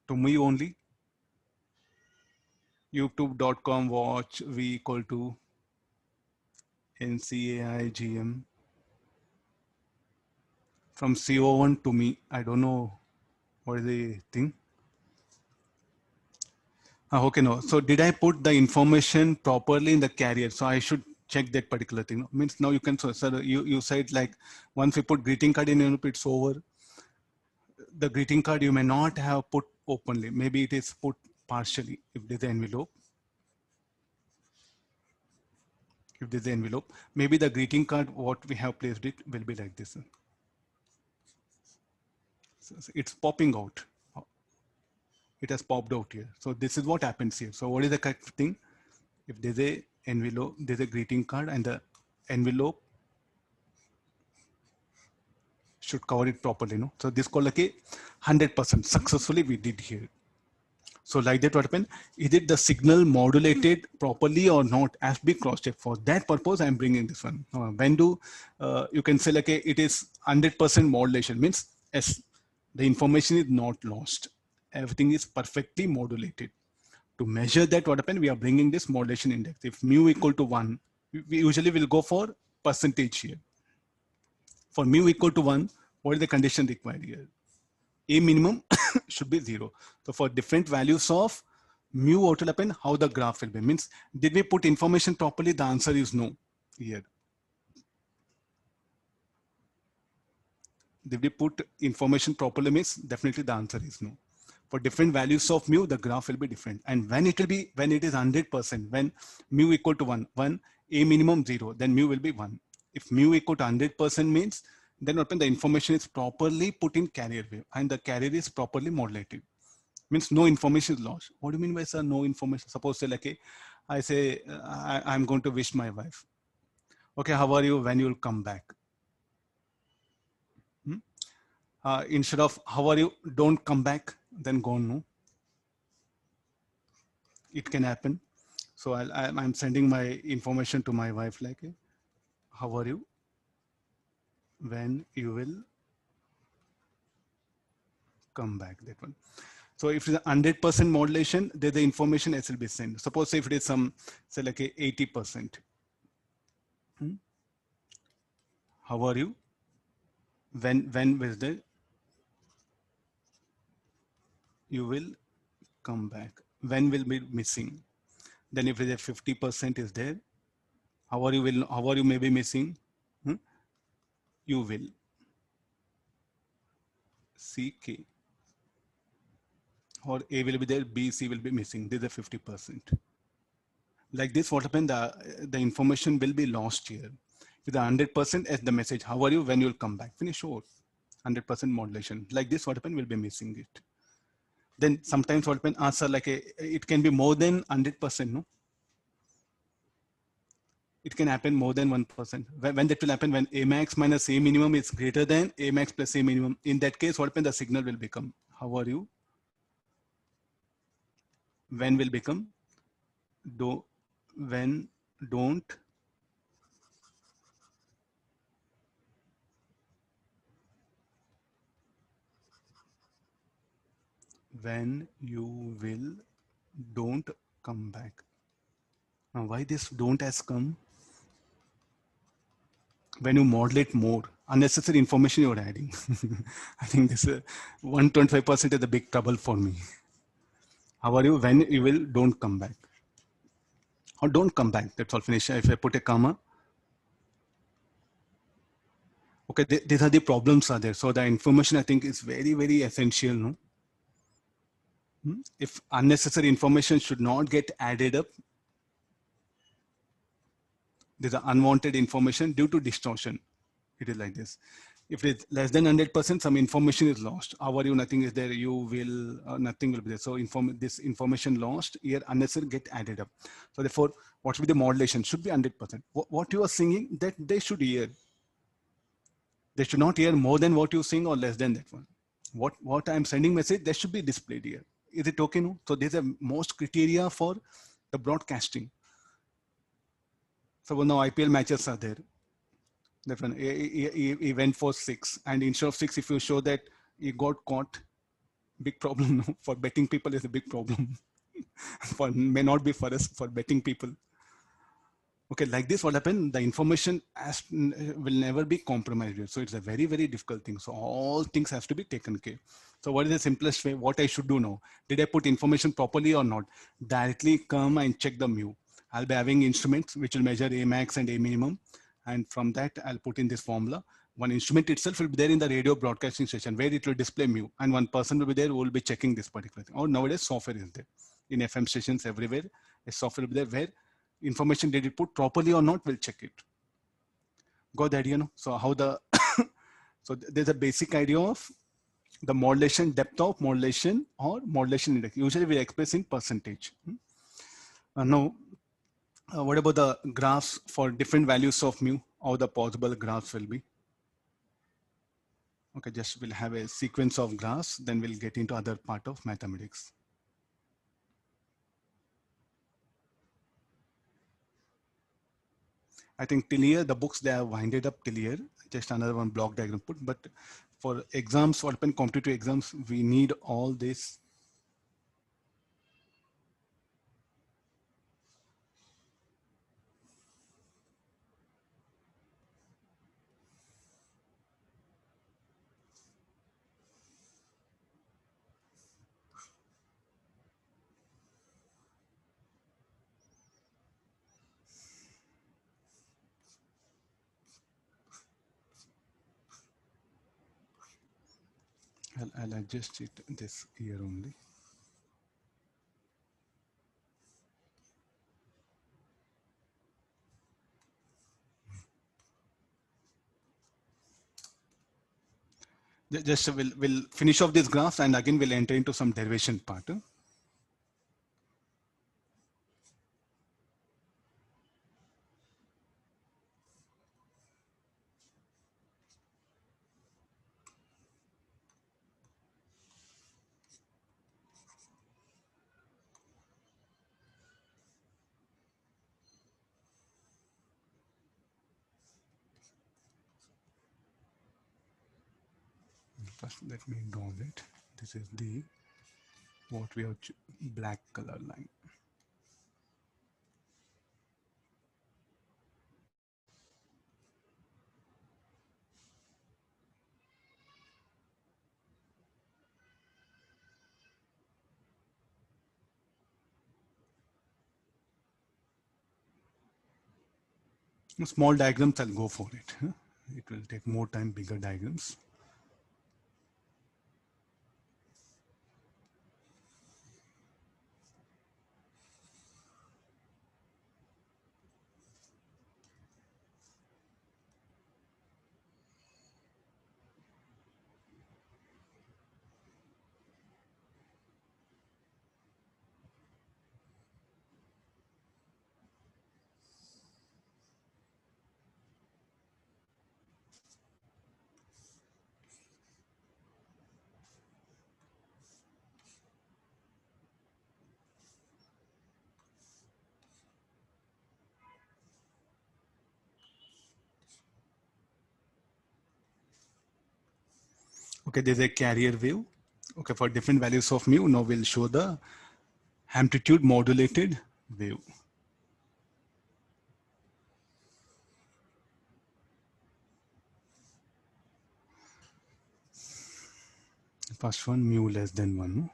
to me only. youtube.com watch v equal to NCAIGM from CO1 to me. I don't know what is the thing. Okay, no. So did I put the information properly in the carrier? So I should check that particular thing. Means now you can, so you said like once we put greeting card in, it's over. The greeting card you may not have put openly. Maybe it is put partially if there's an envelope. If there's an envelope, maybe the greeting card, what we have placed it will be like this. So it's popping out. It has popped out here. So this is what happens here. So what is the correct thing? If there's a envelope, there's a greeting card and the envelope should cover it properly. No? So this called like a 100% successfully we did here. So like that what happened? Is it the signal modulated properly or not? As be cross check. For that purpose, I'm bringing this one. When do you can say like it is 100% modulation, means yes, the information is not lost. Everything is perfectly modulated. To measure that what happened, we are bringing this modulation index. If mu equal to 1, we usually will go for percentage here. For mu equal to 1, what is the condition required here? A minimum should be 0. So for different values of mu, what will happen? How the graph will be? Means did we put information properly? The answer is no here. Did we put information properly? Means definitely the answer is no. For different values of mu, the graph will be different. And when it will be, when it is 100%, when mu equal to 1, a minimum 0, then mu will be 1. If mu equal to 100% means, then open the information is properly put in carrier wave and the carrier is properly modulated. Means no information is lost. What do you mean by sir, no information? Suppose say like I say I'm going to wish my wife. Okay, how are you when you will come back? Instead of how are you, don't come back, then go no. It can happen. So I'm sending my information to my wife like, how are you when you will come back, that one. So if it's 100% modulation, then the information S will be sent. Suppose if it is some, say like 80%. How are you? When will you will come back? When will be missing? Then if it is 50% is there, how are you may be missing? You will. CK. Or A will be there, B, C will be missing. This is 50%. Like this, what happened? The information will be lost here. With 100% as the message, how are you when you'll come back? Finish over. 100% modulation. Like this, what happened? We'll be missing it. Then sometimes what happened? Answer like it can be more than 100%. No, it can happen more than 1%. When that will happen? When A max minus A minimum is greater than A max plus A minimum. In that case, what happened? The signal will become, how are you? When will become? When don't when you will don't come back. Now why this don't has come? When you modulate more, unnecessary information you're adding. I think this 125% is the big trouble for me. How are you when you will don't come back? Or don't come back, that's all. Finish. If I put a comma. Okay, these are the problems are there. So the information I think is very, very essential. No? If unnecessary information should not get added up, there's an unwanted information due to distortion. It is like this. If it's less than 100%, some information is lost. How are you? Nothing is there. You will, nothing will be there. So this information lost here, unnecessary get added up. So therefore, what should be the modulation? Should be 100%. What you are singing, that they should hear. They should not hear more than what you sing or less than that one. What I'm sending message, that should be displayed here. Is it okay? No? So there's a most criteria for the broadcasting. So now IPL matches are there. That one, he went for 6, and instead of 6, if you show that he got caught, big problem. No? For betting people is a big problem. For may not be for us, for betting people. Okay, like this, what happened? The information will never be compromised. So it's a very, very difficult thing. So all things have to be taken care. So what is the simplest way? What I should do now? Did I put information properly or not? Directly come and check the mu. I'll be having instruments which will measure A max and A minimum. And from that, I'll put in this formula. One instrument itself will be there in the radio broadcasting station where it will display mu. And one person will be there who will be checking this particular thing. Or nowadays, software is there. In FM stations everywhere, a software will be there where information did it put properly or not, we'll check it. Got the idea, no? So how the, so there's a basic idea of the modulation, depth of modulation or modulation index. Usually we express in percentage. Now, what about the graphs for different values of mu? How the possible graphs will be? Okay, just we'll have a sequence of graphs, then we'll get into other part of mathematics. I think till here, the books, they have winded up till here, just another one block diagram put, but for exams, for open competitive exams, we need all this. I'll adjust it this here only. Just we'll finish off this graph and again we'll enter into some derivation part. First, let me draw it. This is the what we have black color line. Small diagrams, I'll go for it. It will take more time, bigger diagrams. Okay, there's a carrier wave. Okay, for different values of mu, now we'll show the amplitude modulated wave. First one, mu less than 1. No?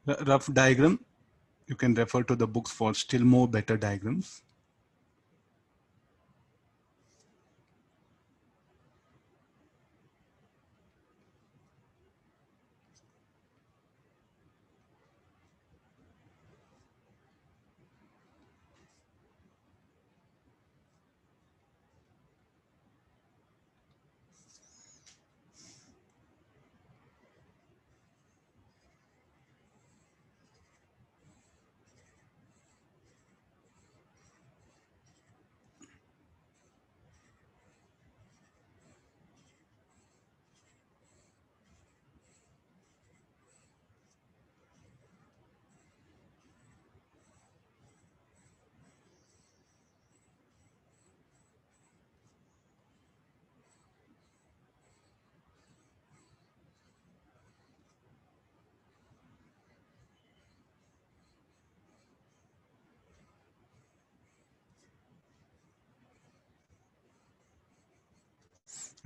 Rough diagram, you can refer to the books for still more better diagrams.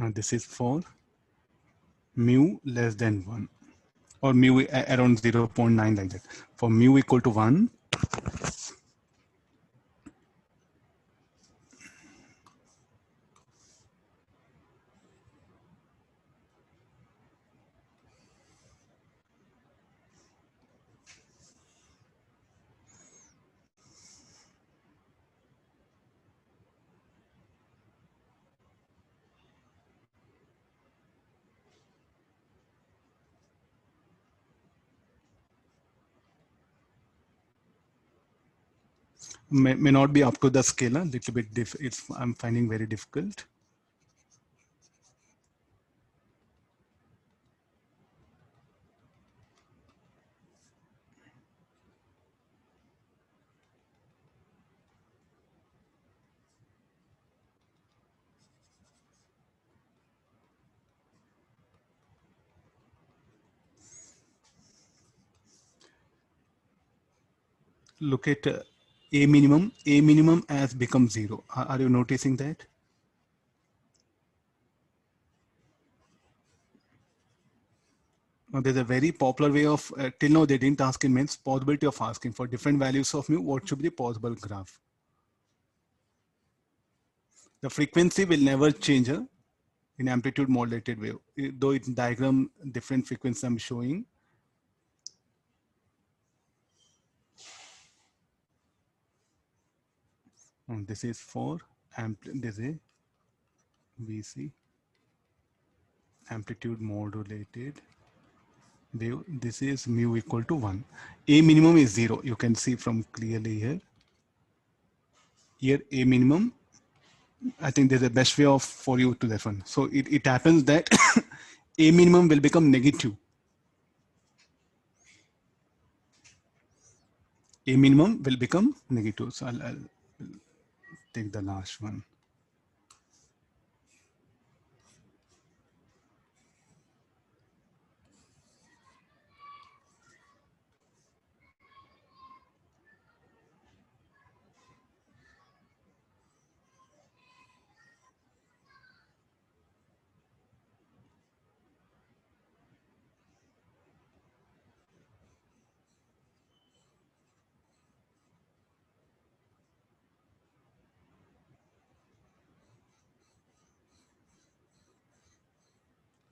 And this is for mu less than 1 or mu around 0.9 like that. For mu equal to 1, may not be up to the scale, a little bit I'm finding very difficult. Look at a minimum has become 0. Are you noticing that? Now, there's a very popular way of, till now they didn't ask in mains, possibility of asking for different values of mu, what should be the possible graph? The frequency will never change in amplitude modulated wave. Though it's diagram, different frequency I'm showing. And this is for this is VC, amplitude modulated wave. This is mu equal to 1. A minimum is 0. You can see from clearly here. Here A minimum, I think there's a best way of for you to that one. So it happens that A minimum will become negative. A minimum will become negative. So I'll take the last one.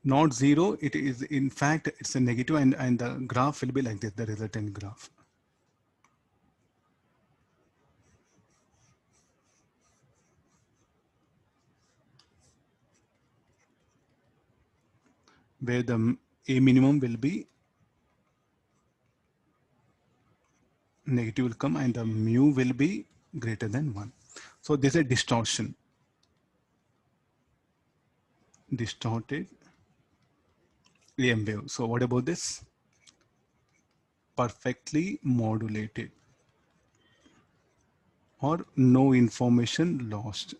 Not 0, it is in fact it's a negative, and the graph will be like this, the resultant graph. Where the A minimum will be negative will come and the mu will be greater than 1. So this is a distortion. Distorted AM wave. So what about this? Perfectly modulated or no information lost.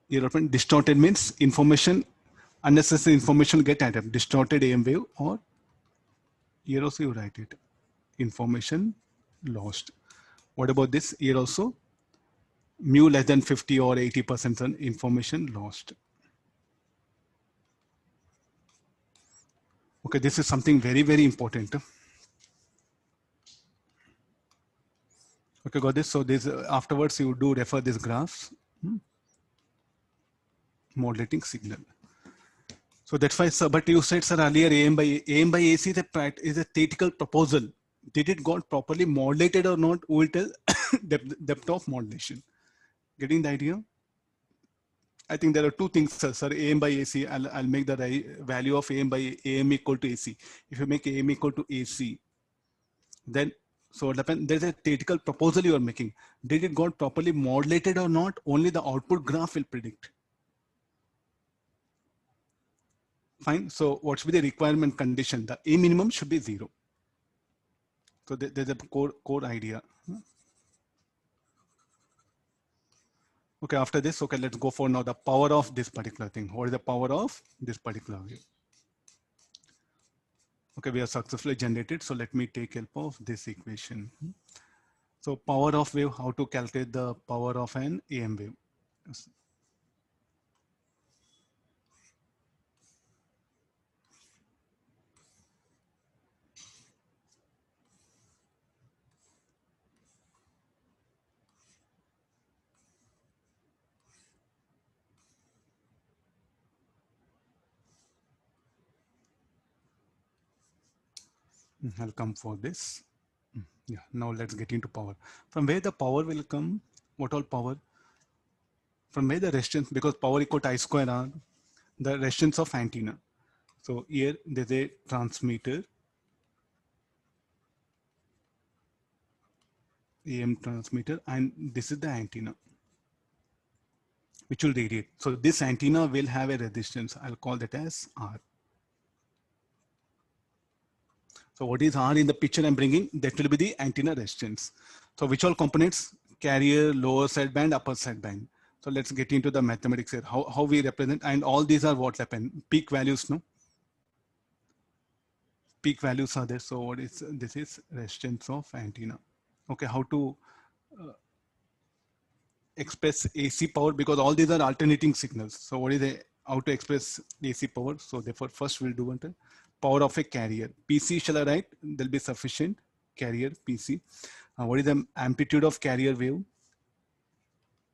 European distorted means information, unnecessary information get added. Distorted AM wave, or here also you write it, information lost. What about this? Here also mu less than 50 or 80% information lost. Okay, this is something very, very important. Okay, got this. So this afterwards you do refer this graphs. Modulating signal. So that's why, sir, but you said, sir, earlier AM by AC is a theoretical proposal. Did it got properly modulated or not? We will tell depth of modulation. Getting the idea? I think there are two things, sir. AM by AC, I'll make the value of AM by AM equal to AC. If you make AM equal to AC, then so what happens? There's a theoretical proposal you are making. Did it got properly modulated or not? Only the output graph will predict. Fine. So what should be the requirement condition? The A minimum should be 0. So there's a core idea. Okay, after this, okay, let's go for now the power of this particular thing. What is the power of this particular wave? Okay, we have successfully generated. So let me take help of this equation. So power of wave, how to calculate the power of an AM wave? I'll come for this. Yeah, now let's get into power. From where the power will come? What all power? From where the resistance, because power equal to I square R, the resistance of antenna. So here there's a transmitter, AM transmitter, and this is the antenna, which will radiate. So this antenna will have a resistance. I'll call that as R. So what is R in the picture I'm bringing? That will be the antenna resistance. So which all components? Carrier, lower sideband, upper sideband. So let's get into the mathematics here. How we represent, and all these are what happen? Peak values, no? Peak values are there. So what is this? Is resistance of antenna. Okay, how to express AC power, because all these are alternating signals. So what is the how to express AC power? So therefore, first we'll do one power of a carrier. PC shall I write? There'll be sufficient carrier PC. What is the amplitude of carrier wave?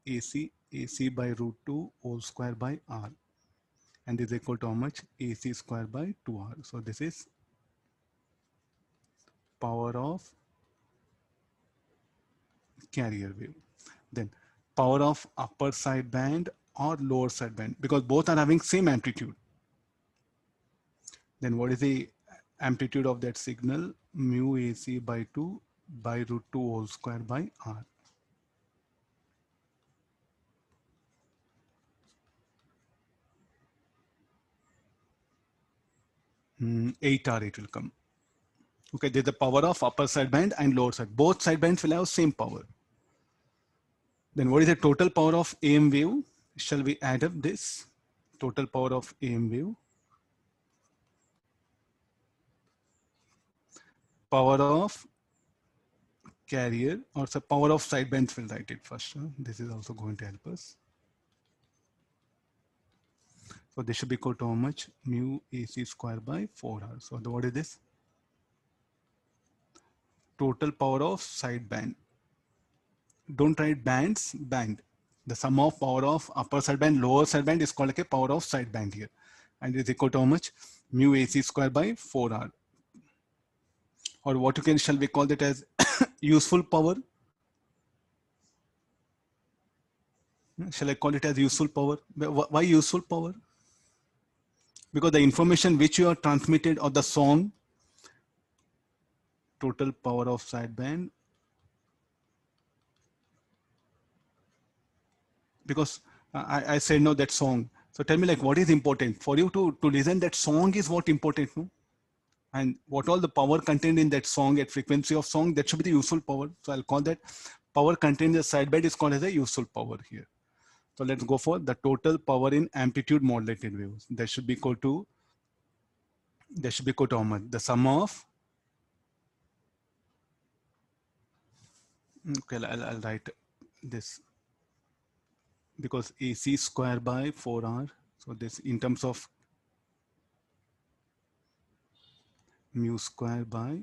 AC by root 2 whole square by R, and this is equal to how much? AC square by 2R. So this is power of carrier wave. Then power of upper sideband or lower sideband, because both are having same amplitude. Then what is the amplitude of that signal? Mu AC by 2 by root 2 whole square by R. 8R it will come. Okay, there's the power of upper sideband and lower side. Both sidebands will have same power. Then what is the total power of AM wave? Shall we add up this? Total power of AM wave. Power of carrier, or the power of sidebands, will write it first. This is also going to help us. So this should be equal to how much? Mu AC square by 4R. So what is this? Total power of sideband. Don't write bands, band. The sum of power of upper sideband, lower sideband is called like a power of sideband here. And it is equal to how much? Mu AC square by 4R. Or what you can, shall we call that as useful power? Shall I call it as useful power? Why useful power? Because the information which you are transmitted, or the song, total power of sideband, because I said no, that song. So tell me, like, what is important for you to listen? That song is what important, no? And what all the power contained in that song at frequency of song, that should be the useful power. So I'll call that power contained in the sideband is called as a useful power here. So let's go for the total power in amplitude modulated waves. That should be equal to how much? The sum of, okay, I'll write this, because AC square by 4R. So this in terms of mu square by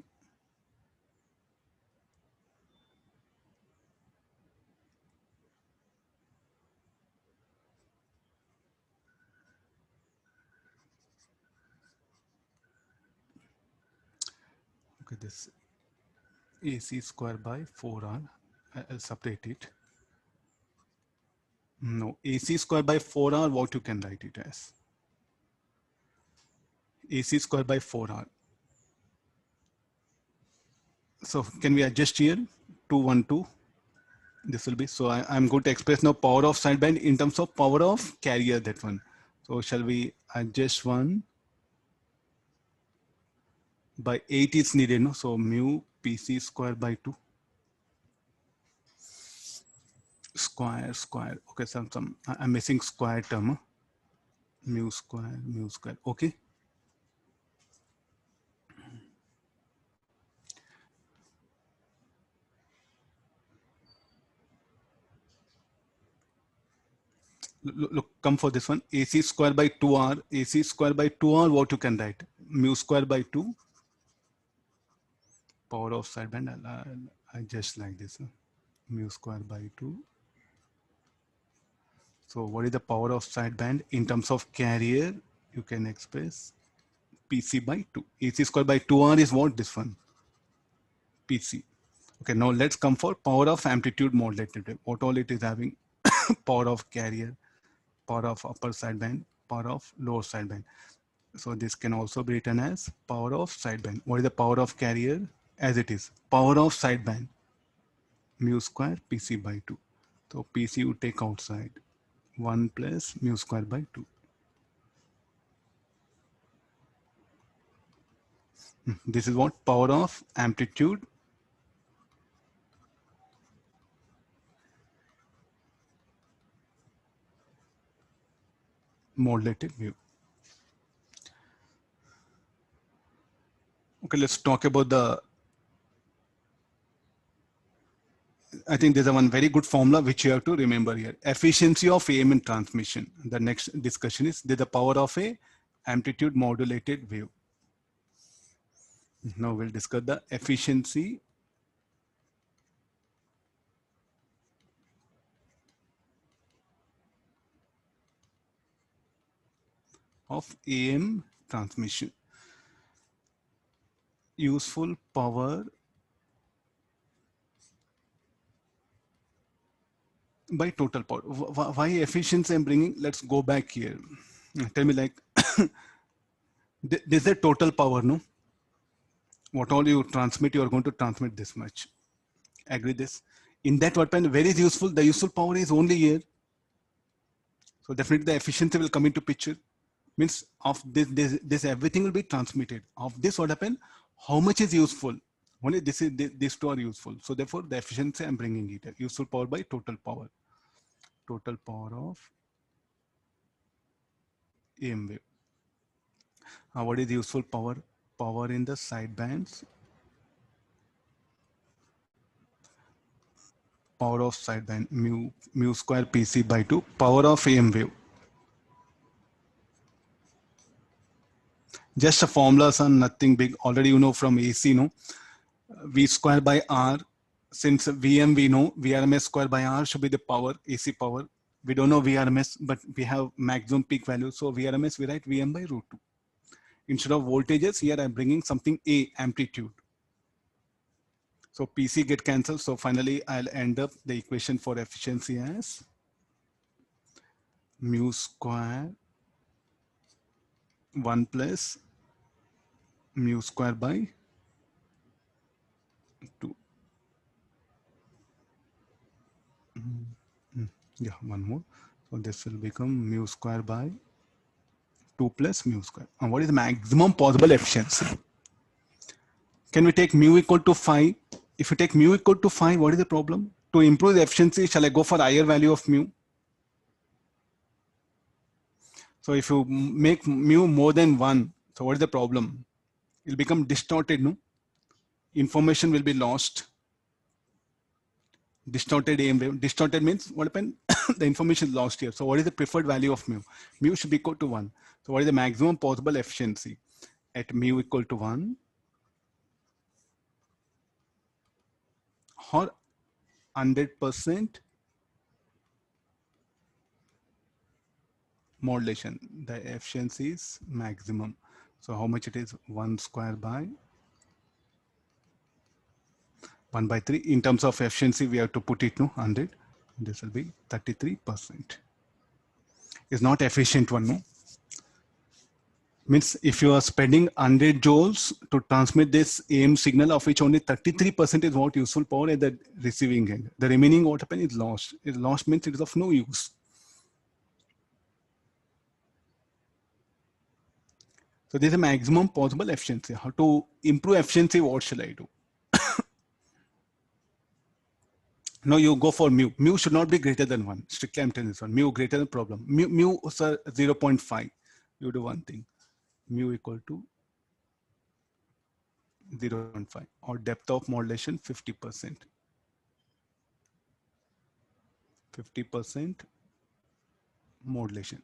okay, this AC square by 4R. I'll separate it. No, AC square by 4R, what you can write it as? AC square by 4R. So can we adjust here? 212. This will be, so I'm going to express now power of sideband in terms of power of carrier, that one. So shall we adjust one? By 8 is needed, no? So mu PC square by 2. Square. Okay, I'm missing square term. Huh? Mu square. Okay. Look, come for this one. AC square by 2R. AC square by 2R, what you can write? Mu square by 2. Power of sideband, I just like this. Huh? Mu square by 2. So what is the power of sideband in terms of carrier? You can express PC by 2. AC square by 2R is what? This one. PC. Okay, now let's come for power of amplitude modulated wave. What all it is having? Power of carrier, power of upper sideband, power of lower sideband. So this can also be written as power of sideband. What is the power of carrier? As it is, power of sideband, mu square PC by 2. So PC you take outside, 1 plus mu square by 2. This is what? Power of amplitude modulated wave. Okay, let's talk about the, I think there's a one very good formula which you have to remember here. Efficiency of AM in transmission. The next discussion is the power of a amplitude modulated wave. Now we'll discuss the efficiency of AM transmission. Useful power by total power. Why efficiency I'm bringing? Let's go back here. Tell me, like, there's a total power, no? What all you transmit, you are going to transmit this much. Agree this? In that what pen, where is useful? The useful power is only here. So definitely the efficiency will come into picture. Means of this everything will be transmitted. Of this what happened? How much is useful? Only these two are useful. So therefore the efficiency I'm bringing it. Useful power by total power. Total power of AM wave. What is useful power? Power in the side bands. Power of sideband mu square PC by 2. Power of AM wave. Just a formula, son, nothing big. Already you know from AC, no? V square by R. Since VM we know, VRMS square by R should be the power, AC power. We don't know VRMS, but we have maximum peak value. So VRMS, we write VM by root 2. Instead of voltages, here I'm bringing something A, amplitude. So PC get cancelled. So finally, I'll end up the equation for efficiency as mu square 1 plus mu square by 2. Yeah, one more. So this will become mu square by 2 plus mu square. And what is the maximum possible efficiency? Can we take mu equal to 5? If you take mu equal to 5, what is the problem? To improve the efficiency, shall I go for higher value of mu? So if you make mu more than 1, so what is the problem? It will become distorted, no? Information will be lost. Distorted AM wave. Distorted means what happened? The information is lost here. So what is the preferred value of mu? Mu should be equal to 1. So what is the maximum possible efficiency? At mu equal to 1, or 100% modulation. The efficiency is maximum. So how much it is? 1 square by 1 by 3. In terms of efficiency, we have to put it to 100. This will be 33%. It's not efficient one, no? Means if you are spending 100 joules to transmit this AM signal, of which only 33% is what useful power at the receiving end. The remaining what happened is lost. Is lost means it is of no use. So this is a maximum possible efficiency. How to improve efficiency? What shall I do? No, you go for mu. Mu should not be greater than 1. Strictly I'm telling this one. Mu greater than problem. Mu sir, 0.5. You do one thing. Mu equal to 0.5 or depth of modulation 50%. 50% modulation.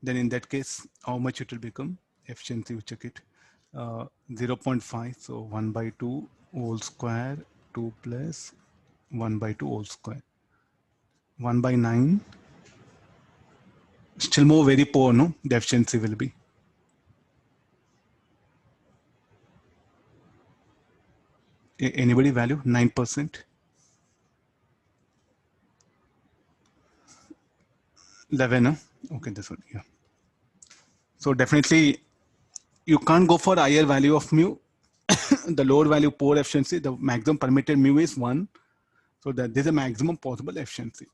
Then in that case, how much it will become? Efficiency, you check it. 0.5. So 1 by 2 whole square, 2 plus 1 by 2 whole square. 1 by 9. Still more very poor, no? The efficiency will be. Anybody value? 9%? 11, huh? Okay, this one, yeah. So definitely you can't go for higher value of mu. The lower value poor efficiency, the maximum permitted mu is 1. So that this is a maximum possible efficiency.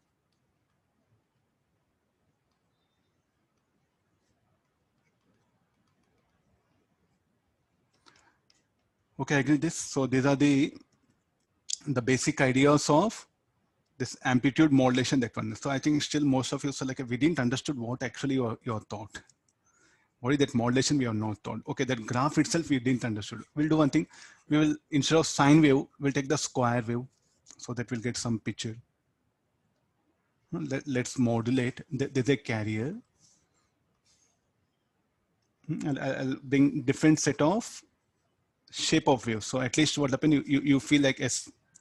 Okay, I agree this. So these are the basic ideas of this amplitude modulation, that one. So I think still most of you, so like we didn't understood what actually your thought. What is that modulation? We have not thought. Okay, that graph itself we didn't understood. We'll do one thing. We will, instead of sine wave, we'll take the square wave so that we'll get some picture. Let's modulate. There's a carrier. I'll bring different set of shape of waves. So at least what happened, you feel like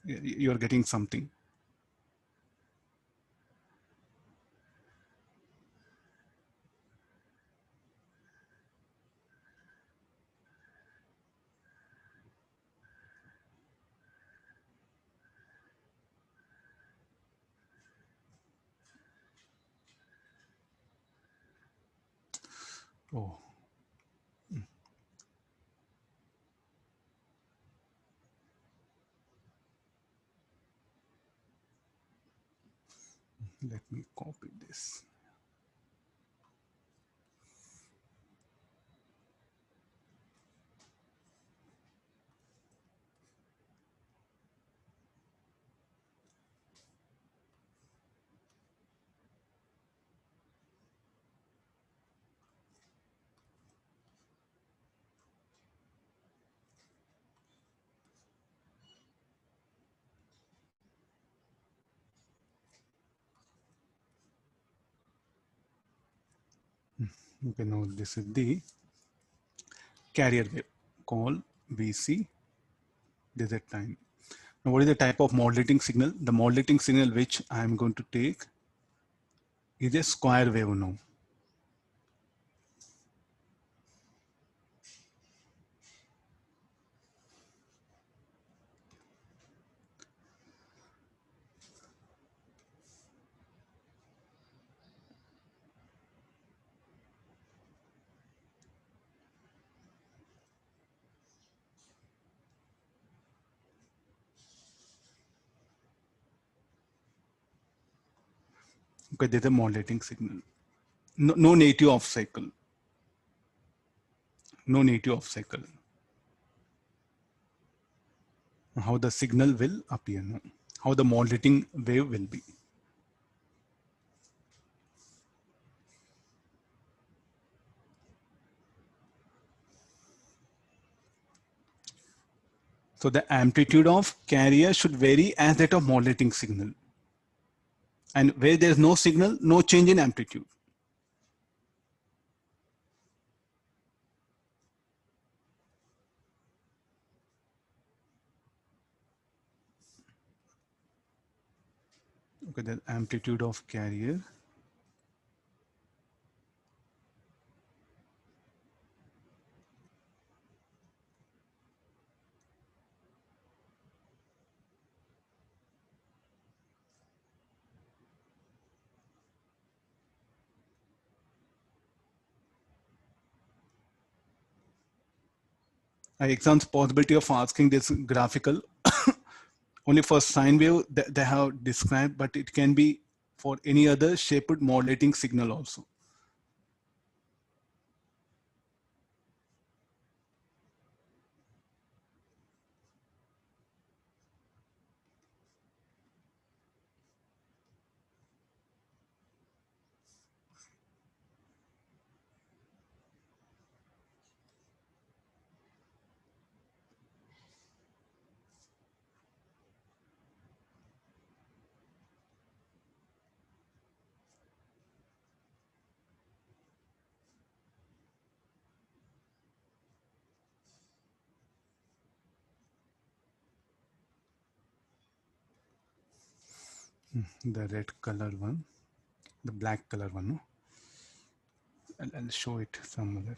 you're getting something. Oh. Let me copy this. Okay, now this is the carrier wave called VC. This is a time. Now, what is the type of modulating signal? The modulating signal which I am going to take is a square wave now. Okay, there's a modulating signal. No native off cycle. No native off cycle. How the signal will appear, no? How the modulating wave will be. So the amplitude of carrier should vary as that of modulating signal. And where there's no signal, no change in amplitude. Okay, the amplitude of carrier. Exam's possibility of asking this graphical only for sine wave that they have described, but it can be for any other shaped modulating signal also. The red color one, the black color one. No? I'll show it some other.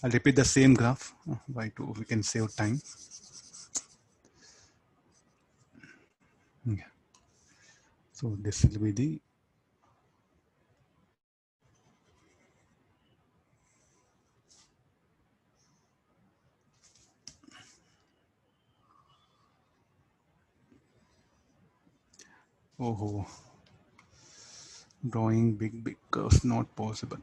I'll repeat the same graph. Why to we can save time. Yeah. So this will be the drawing big curves not possible.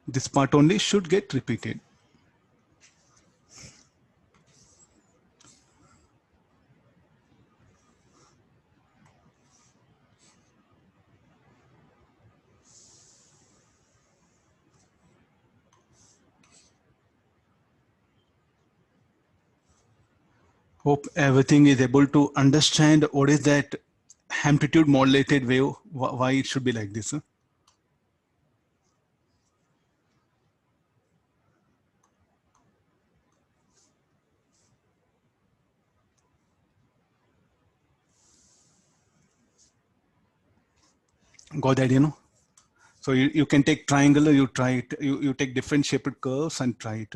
This part only should get repeated. Hope everything is able to understand what is that amplitude modulated wave, why it should be like this. Huh? Got that, you know? So you can take triangle, you try it, you take different shaped curves and try it.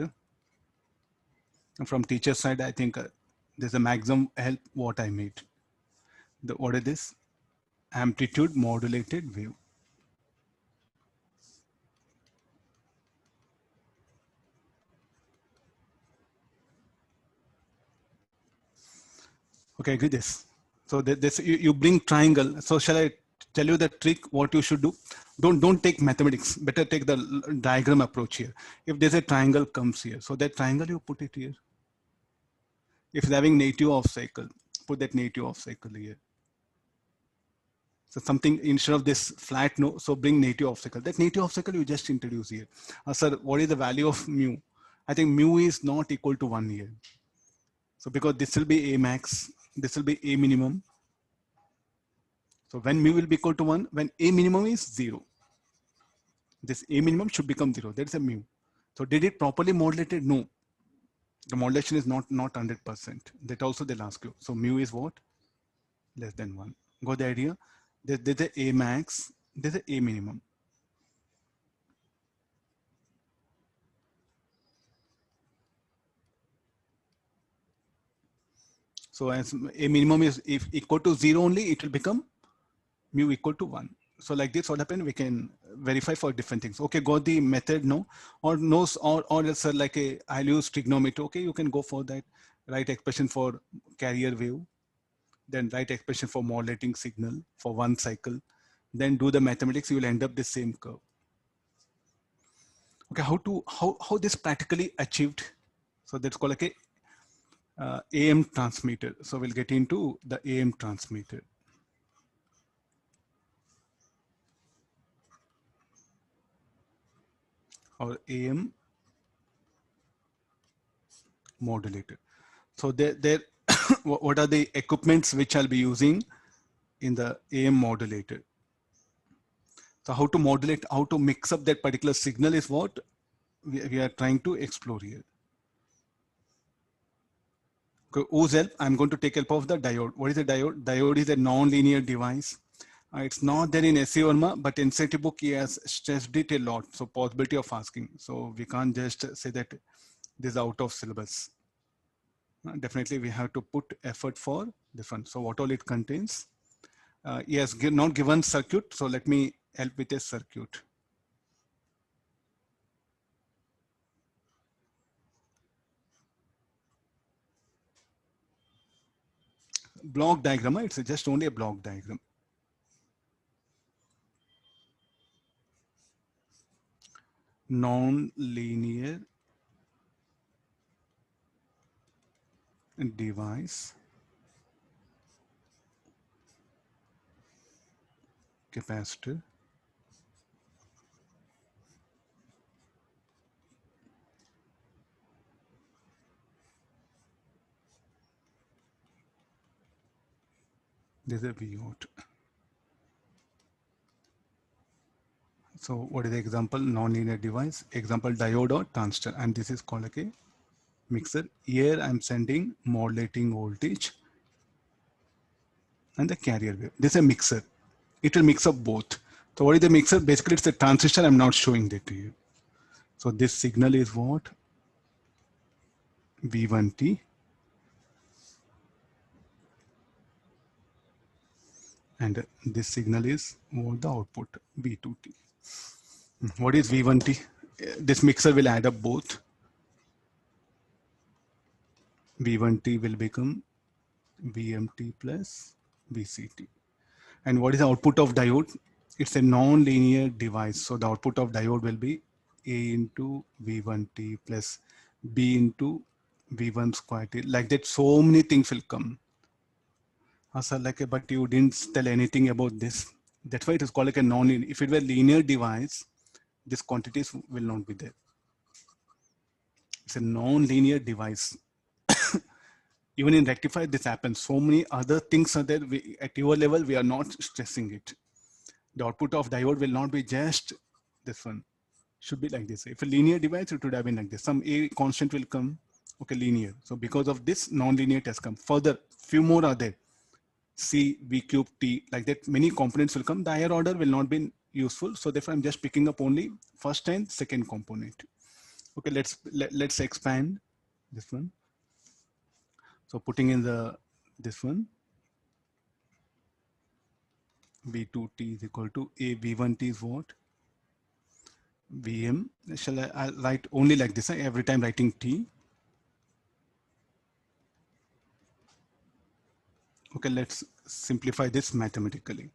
And from teacher side, I think there's a maximum help what I made. What is this? Amplitude modulated wave. Okay, agree this. So this you bring triangle. So shall I tell you the trick what you should do? Don't take mathematics. Better take the diagram approach here. If there's a triangle comes here, so that triangle you put it here. If it's having native off cycle, put that native off cycle here. So something instead of this flat no, so bring native off cycle. That native off cycle you just introduce here. Sir, what is the value of mu? I think mu is not equal to 1 here. So because this will be a max, this will be a minimum. So when mu will be equal to 1, when a minimum is 0. This a minimum should become 0. That is a mu. So did it properly modulated? No. The modulation is not 100%. That also they'll ask you. So mu is what? Less than 1. Got the idea? There's a max, there's a minimum. So as a minimum is if equal to 0 only, it will become mu equal to 1. So like this, what happened? We can verify for different things. Okay, got the method, no? Or no, or it's like I'll use trigonometry. Okay, you can go for that. Write expression for carrier wave, then write expression for modulating signal for one cycle. Then do the mathematics, you will end up the same curve. Okay, how this practically achieved? So that's called like a AM transmitter. So we'll get into the AM transmitter. Or AM modulator. So there what are the equipments which I'll be using in the AM modulator? So how to modulate, how to mix up that particular signal is what we are trying to explore here. Okay, whose help? I'm going to take help of the diode. What is a diode? Diode is a non-linear device. It's not there in SC Verma, but in NCERT book he has stressed it a lot. So possibility of asking. So we can't just say that this is out of syllabus. Definitely we have to put effort for this one. So what all it contains? He has not given circuit. So let me help with a circuit. Block diagram, it's just only a block diagram. Non-linear device, capacitor, this is a Vout. So what is the example? Non-linear device, example diode or transistor, and this is called like a mixer. Here I'm sending modulating voltage and the carrier wave. This is a mixer. It will mix up both. So what is the mixer? Basically it's a transistor. I'm not showing that to you. So this signal is what? V1T. And this signal is what the output? V2T. What is V1T? This mixer will add up both. V1T will become VMT plus VCT. And what is the output of diode? It's a non-linear device. So the output of diode will be A into V1T plus B into V1 square T. Like that, so many things will come. Sir, like, but you didn't tell anything about this. That's why it is called like a non-linear. If it were linear device, these quantities will not be there. It's a non-linear device. Even in rectifier, this happens. So many other things are there. At your level, we are not stressing it. The output of diode will not be just this one. Should be like this. If a linear device, it would have been like this. Some A constant will come. Okay, linear. So because of this, non-linear has come. Further, few more are there. C, V cube, T, like that. Many components will come. The higher order will not be useful. So therefore, I'm just picking up only first and second component. Okay, let's expand this one. So putting in this one, V2T is equal to A, V1T is what? VM. Shall I write only like this? Every time writing T. Okay, let's simplify this mathematically.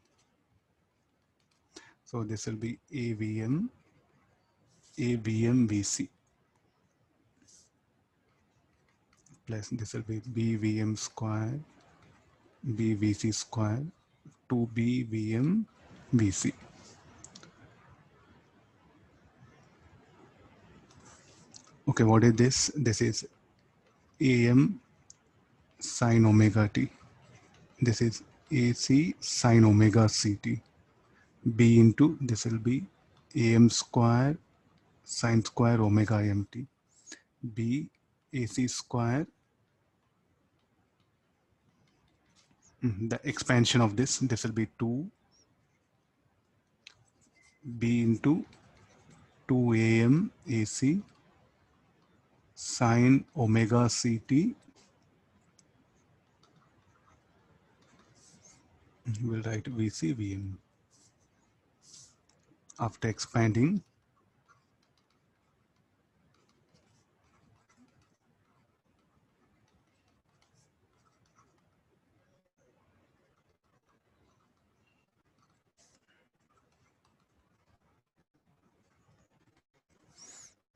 So this will be AVM, AVM VC plus this will be BVM square, BVC square, 2BVM VC. Okay, what is this? This is AM sine omega t. This is AC sine omega CT. B into this will be AM square sine square omega mt. B AC square. The expansion of this will be 2 B into 2 AM AC sine omega CT. We'll write VC VM. After expanding,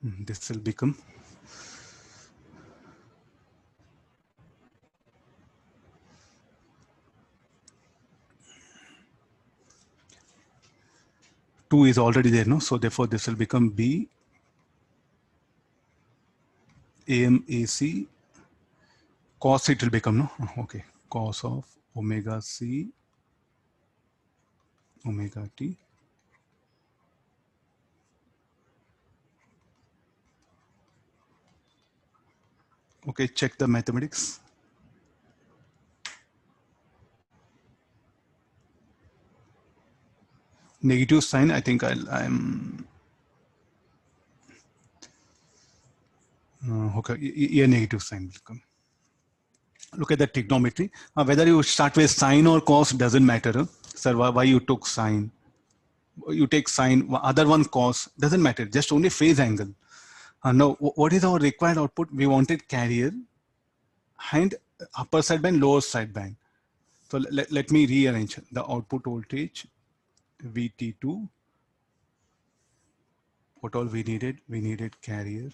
This will become two is already there, no? So therefore this will become B AMAC cos it will become, no? Okay, cos of omega C omega T. Okay, check the mathematics. Negative sign, I think I'm okay, a negative sign will come. Look at the trigonometry. Whether you start with sine or cos doesn't matter. Huh? Sir, why you took sine? You take sine, other one cos, doesn't matter, just only phase angle. Now, what is our required output? We wanted carrier and upper sideband, lower sideband. So let me rearrange the output voltage, VT2. What all we needed? We needed carrier.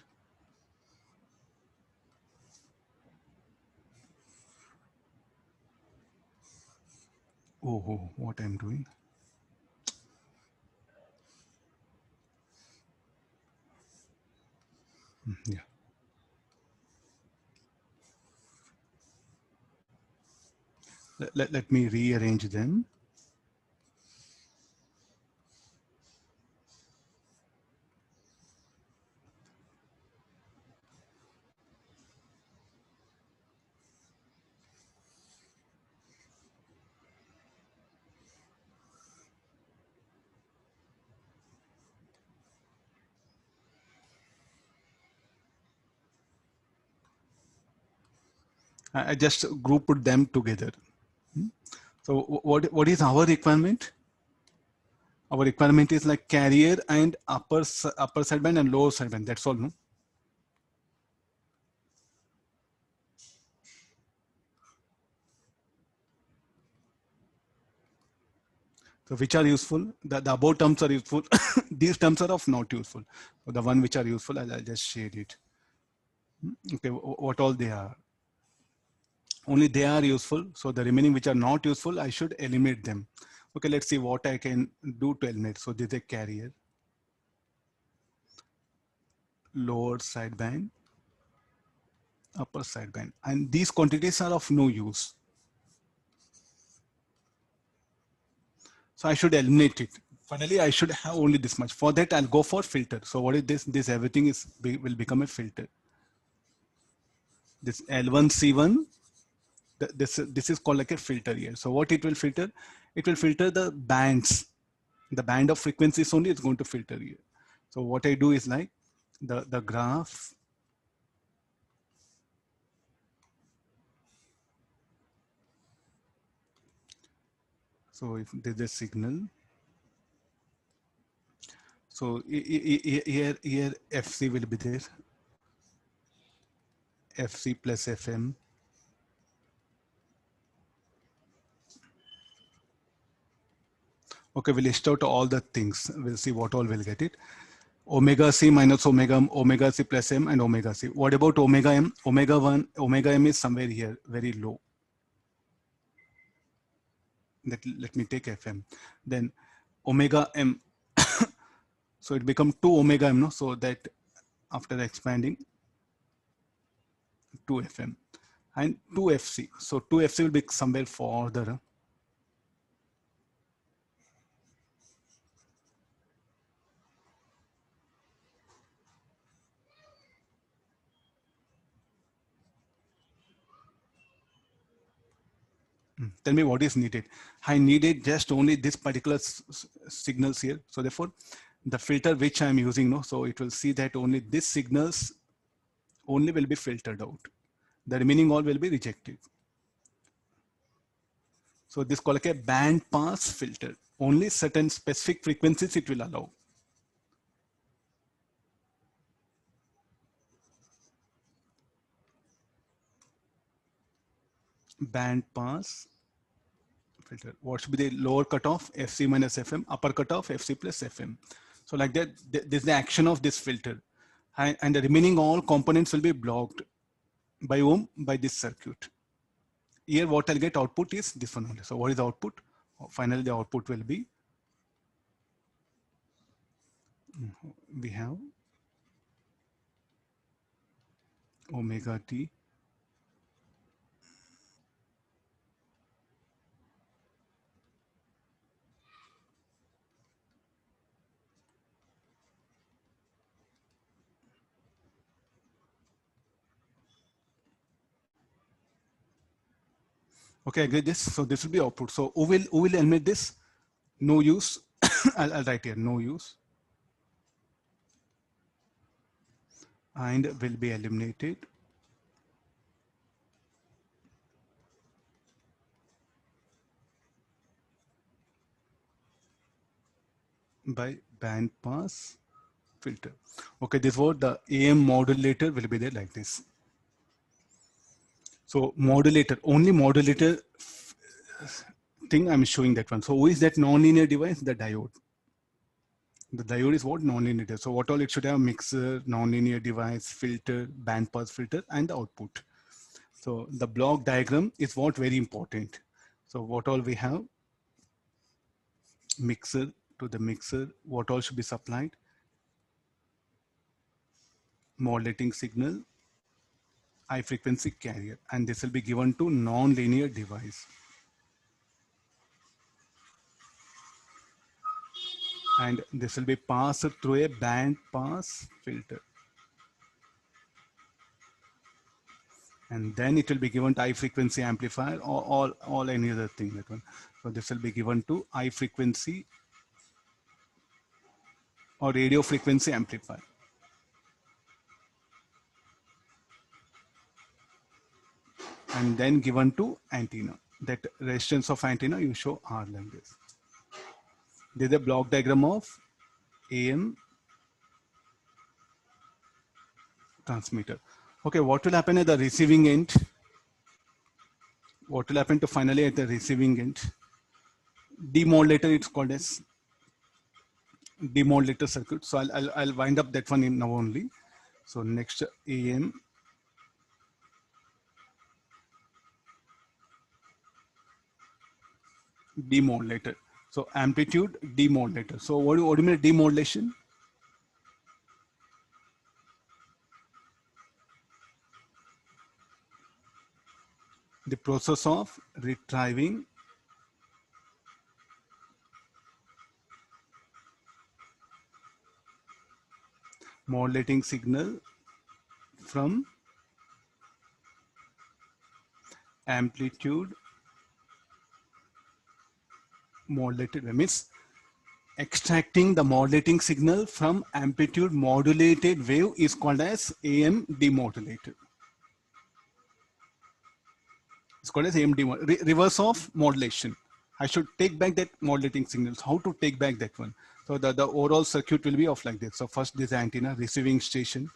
Oh, what I'm doing. Yeah. Let me rearrange them. I just grouped them together. So what is our requirement? Our requirement is like carrier and upper sideband and lower sideband. That's all, no? So which are useful? The above terms are useful. These terms are of not useful. So the one which are useful, I'll just share it. Okay, what all they are? Only they are useful. So the remaining which are not useful, I should eliminate them. Okay, let's see what I can do to eliminate. So this is a carrier, lower sideband, upper sideband, and these quantities are of no use. So I should eliminate it. Finally, I should have only this much. For that, I'll go for filter. So what is this? This everything will become a filter. This L1C1, this is called like a filter here. So what it will filter? It will filter the bands. The band of frequencies only is going to filter here. So what I do is like the graph. So if there's a signal, so here FC will be there, FC plus FM. Okay, we'll list out all the things. We'll see what all we'll get it. Omega C minus omega C plus M, and omega C. What about omega M? Omega M is somewhere here, very low. Let me take FM. Then omega M. So it become 2 omega M, no? So that after expanding, 2 FM and 2 FC. So 2 FC will be somewhere further. Tell me what is needed. I needed just only this particular signals here. So therefore, the filter which I'm using, no, so it will see that only these signals only will be filtered out. The remaining all will be rejected. So this called like a band pass filter. Only certain specific frequencies it will allow. Band pass filter. What should be the lower cutoff? FC minus FM, upper cutoff FC plus FM. So like that, this is the action of this filter. and the remaining all components will be blocked by whom? By this circuit. Here what I'll get output is this one only. So what is the output? Finally the output will be, we have omega t okay, I get this. So this will be output. So who will eliminate this? No use. I'll write here no use, and will be eliminated by band pass filter. Okay, this what the AM modulator will be there like this. So modulator, only modulator thing I'm showing that one. So who is that nonlinear device? The diode. The diode is what? Nonlinear. So what all it should have? Mixer, nonlinear device, filter, band pass filter, and the output. So the block diagram is what very important. So what all we have? Mixer, to the mixer, what all should be supplied? Modulating signal, high frequency carrier, and this will be given to non-linear device. And this will be passed through a band pass filter. And then it will be given to high frequency amplifier or any other thing. That one. So this will be given to high frequency or radio frequency amplifier. And then given to antenna. That resistance of antenna you show R like this. This is a block diagram of AM transmitter. Okay, what will happen at the receiving end? What will happen to finally at the receiving end? Demodulator, it's called as demodulator circuit. So I'll wind up that one in now only. So next AM demodulator. So amplitude demodulator. So what do you mean demodulation? The process of retrieving modulating signal from amplitude modulated, means extracting the modulating signal from amplitude modulated wave is called as AM demodulator. It's called as AM demodulator, reverse of modulation. I should take back that modulating signals. How to take back that one? So the overall circuit will be of like this. So first this antenna, receiving station,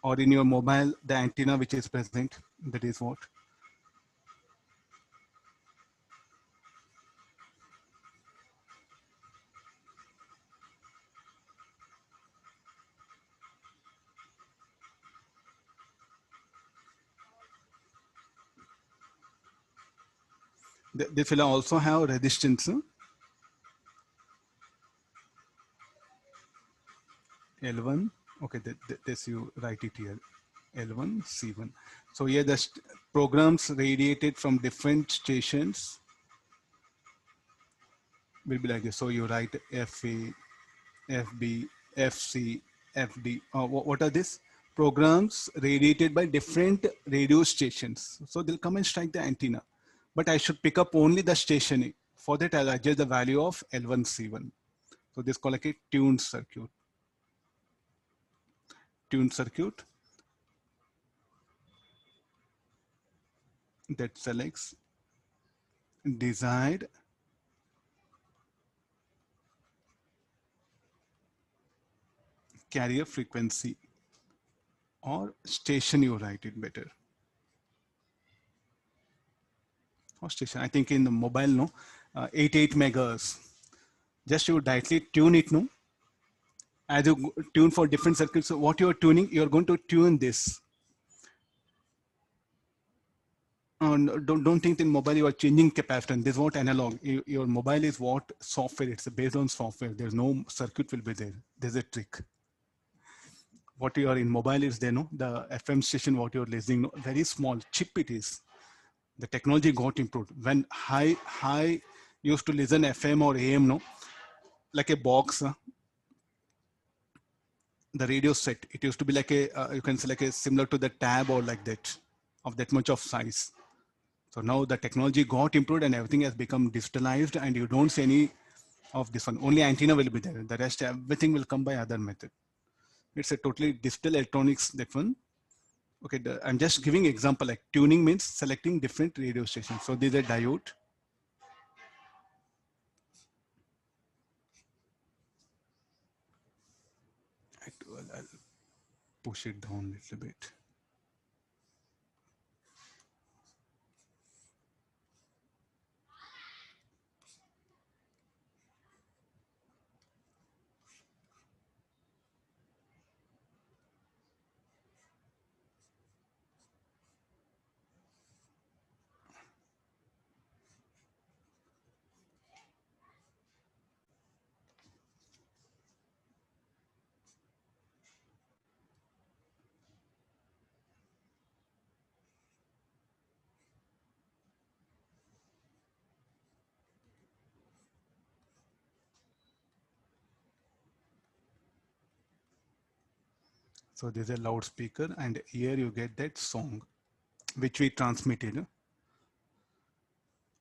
or in your mobile, the antenna which is present, that is what? This will also have resistance. L1, okay, this you write it here, L1, C1. So here the programs radiated from different stations will be like this. So you write FA, FB, FC, FD. What are these? Programs radiated by different radio stations. So they'll come and strike the antenna. But I should pick up only the station. For that, I'll adjust the value of L1, C1. So this is called like a tuned circuit. Tuned circuit that selects desired carrier frequency or station, you write it better. Or station, I think in the mobile, no, 88 megahertz. Just you directly tune it, no. as you tune for different circuits, so what you're tuning, you're going to tune this. Don't think in mobile you are changing capacitance. This is what analog. Your mobile is what software. It's based on software. There's no circuit will be there. There's a trick. What you are in mobile is there, no? The FM station, what you're listening, no? Very small chip it is. The technology got improved. When high used to listen FM or AM, no? Like a box, the radio set, it used to be like a, you can say like a similar to the tab or like that, of that much of size. So now the technology got improved and everything has become digitalized and you don't see any of this one. Only antenna will be there. The rest, everything will come by other method. It's a totally digital electronics, that one. Okay, I'm just giving example, like tuning means selecting different radio stations. So there's a diode. I'll push it down a little bit. So there's a loudspeaker and here you get that song, which we transmitted.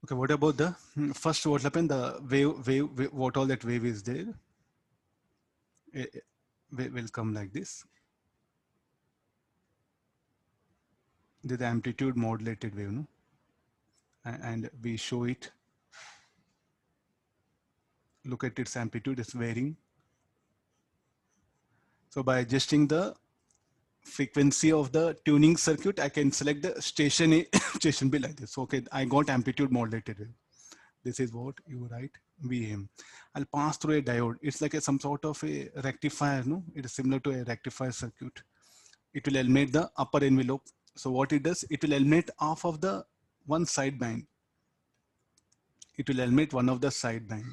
Okay, what about the first? What happened? The wave, what all that wave is there? It will come like this. There's the amplitude modulated wave, no? And we show it. Look at its amplitude; it's varying. So by adjusting the frequency of the tuning circuit, I can select the station A, station B like this. Okay, I got amplitude modulated wave. This is what you write VM. I'll pass through a diode. It's like some sort of a rectifier, no? It is similar to a rectifier circuit. It will eliminate the upper envelope. So what it does, it will eliminate half of the one sideband. It will eliminate one of the sideband.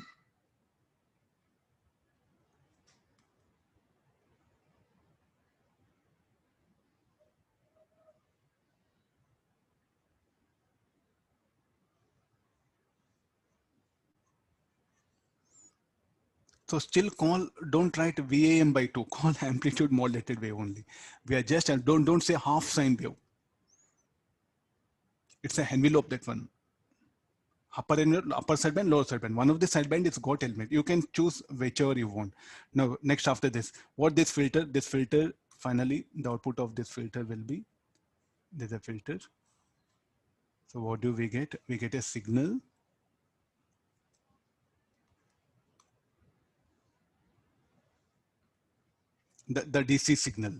So still call, don't write VAM by 2, call amplitude modulated wave only. We are just, don't say half sine wave. It's a envelope, that one. Upper sideband, lower sideband. One of the sideband is got element. You can choose whichever you want. Now, next after this, what this filter, finally, the output of this filter will be, there's a filter. So what do we get? We get a signal. The DC signal.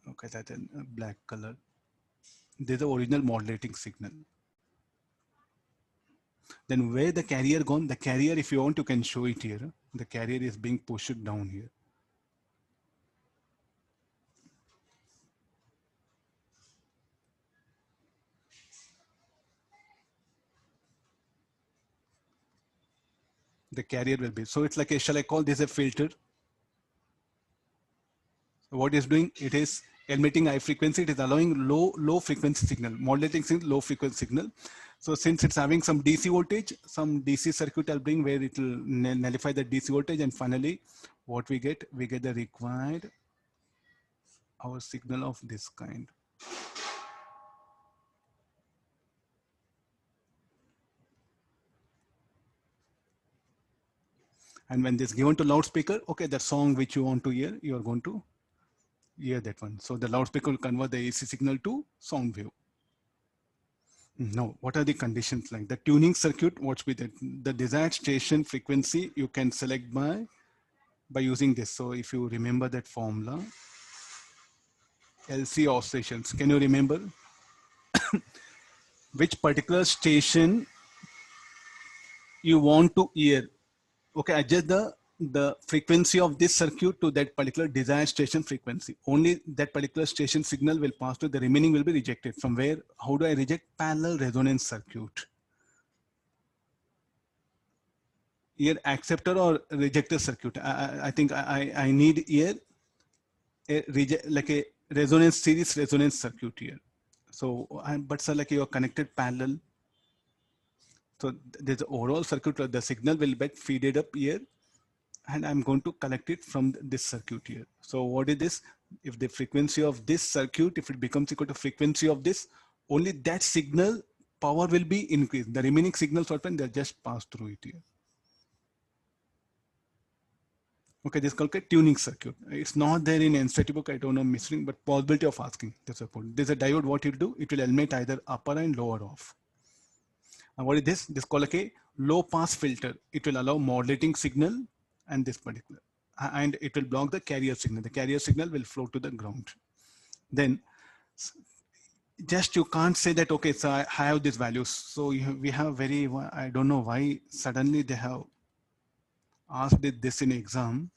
Okay, that's in black color. There's the original modulating signal. Then where the carrier gone? The carrier, if you want, you can show it here. The carrier is being pushed down here. The carrier will be, so it's like a, shall I call this a filter? So what it's doing, it is emitting high frequency, it is allowing low frequency signal, modulating signal, low frequency signal. So since it's having some DC voltage, some DC circuit I'll bring where it will nullify the DC voltage, and finally what we get the required our signal of this kind. And when this given to loudspeaker, okay, the song which you want to hear, you are going to hear that one. So the loudspeaker will convert the AC signal to sound wave. Now, what are the conditions like? The tuning circuit, what's with it? The desired station frequency you can select by using this. So if you remember that formula, LC oscillations, can you remember which particular station you want to hear? Okay, adjust the the frequency of this circuit to that particular desired station frequency. Only that particular station signal will pass to, the remaining will be rejected. From where, how do I reject? Parallel resonance circuit. Here acceptor or rejector circuit. I think I need here like a resonance series resonance circuit here. So, but sir, like you're connected parallel. So there's an overall circuit, the signal will get feeded up here, and I'm going to collect it from this circuit here. So what is this? If the frequency of this circuit, if it becomes equal to frequency of this, only that signal power will be increased. The remaining signals open, they'll just pass through it here. Okay, this is called a tuning circuit. It's not there in NCERT book. I don't know missing, but possibility of asking. That's a point. There's a diode. What it do? It will eliminate either upper and lower off. And what is this? This is called like a low pass filter. It will allow modulating signal and this particular, and it will block the carrier signal. The carrier signal will flow to the ground. Then just you can't say that, okay, so I have these values. So we have very, I don't know why suddenly they have asked this in exam.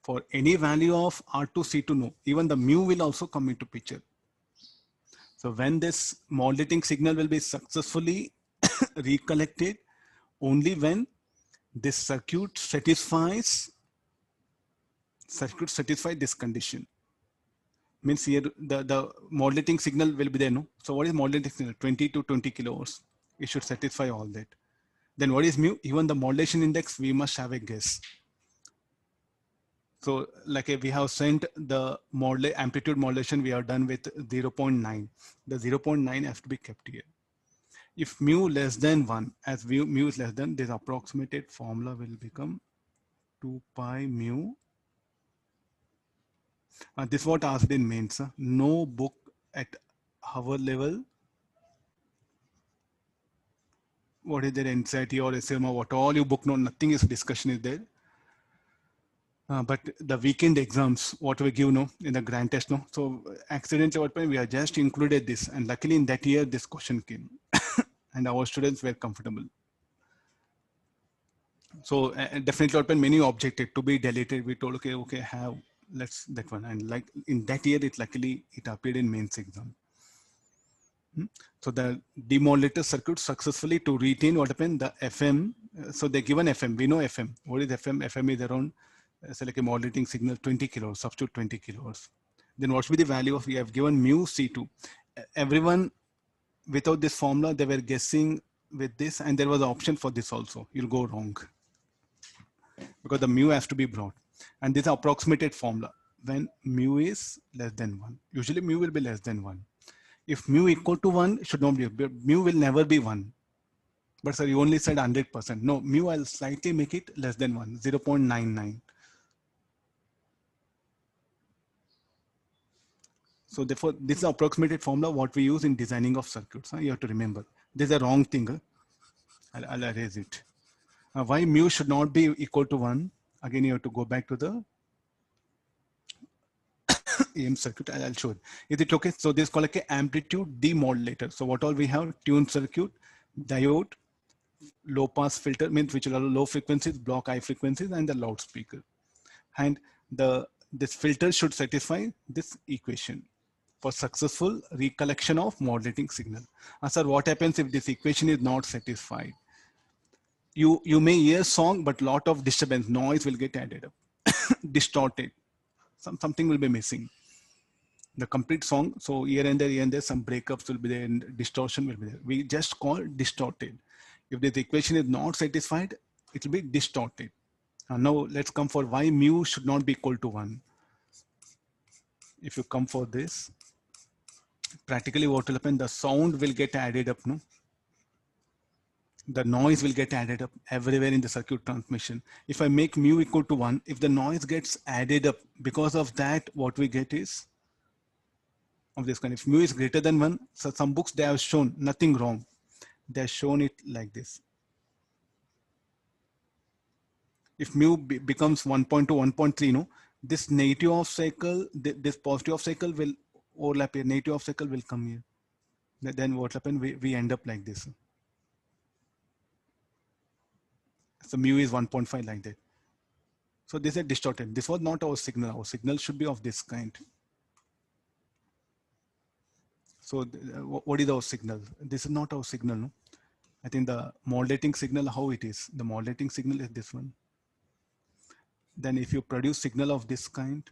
For any value of R2, C2, no, even the mu will also come into picture. So when this modulating signal will be successfully recollected, only when this circuit satisfies this condition. Means here the modulating signal will be there, no? So what is modulating signal? 20 to 20 kilohertz. It should satisfy all that. Then what is mu? Even the modulation index, we must have a guess. So like we have sent the amplitude modulation, we are done with 0.9. The 0.9 has to be kept here. If mu less than 1, as mu is less than, this approximated formula will become 2 pi mu. This is what asked in mains. No book at our level. What is there, NCERT or SMA, what all you book, no, nothing is discussion is there. But the weekend exams, what we give, no, in the grand test, no. So accidentally, what point we have just included this, and luckily in that year this question came, and our students were comfortable. So definitely, what point many objected to be deleted. We told, okay, have let's that one, and like in that year, it luckily it appeared in mains exam. So the demodulator circuit successfully to retain what happened, the FM. So they given FM. We know FM. What is FM? FM is around. So like a modulating signal 20 kilohertz, substitute 20 kilohertz. Then what should be the value of, we have given mu C2. Everyone without this formula, they were guessing with this, and there was an option for this also. You'll go wrong because the mu has to be brought. And this is approximated formula when mu is less than 1. Usually mu will be less than 1. If mu equal to 1, should not be, mu will never be 1. But sir, you only said 100%. No, mu I'll slightly make it less than 1, 0.99. So therefore, this is approximated formula what we use in designing of circuits. You have to remember. This is a wrong thing. I'll erase it. Why mu should not be equal to 1? Again, you have to go back to the AM circuit. I'll show it. Is it okay? So this is called like an amplitude demodulator. So what all we have? Tuned circuit, diode, low pass filter, means which are low frequencies, block high frequencies, and the loudspeaker. And this filter should satisfy this equation for successful recollection of modulating signal. Sir, what happens if this equation is not satisfied? You may hear song, but lot of disturbance, noise will get added up, distorted. Something will be missing. The complete song, so here and there, some breakups will be there and distortion will be there. We just call distorted. If this equation is not satisfied, it will be distorted. Now let's come for why mu should not be equal to 1. If you come for this, practically what will happen, the sound will get added up, no? The noise will get added up everywhere in the circuit transmission. If I make mu equal to 1, if the noise gets added up, because of that, what we get is of this kind. If mu is greater than 1, so some books they have shown nothing wrong. They have shown it like this. If mu becomes 1.2, 1.3, no, this negative off cycle, this positive off cycle will overlap here. Negative off cycle will come here. Then what happened? We end up like this. So mu is 1.5 like that. So this is distorted. This was not our signal. Our signal should be of this kind. So what is our signal? This is not our signal. No? I think the modulating signal, how it is. The modulating signal is this one. Then if you produce signal of this kind,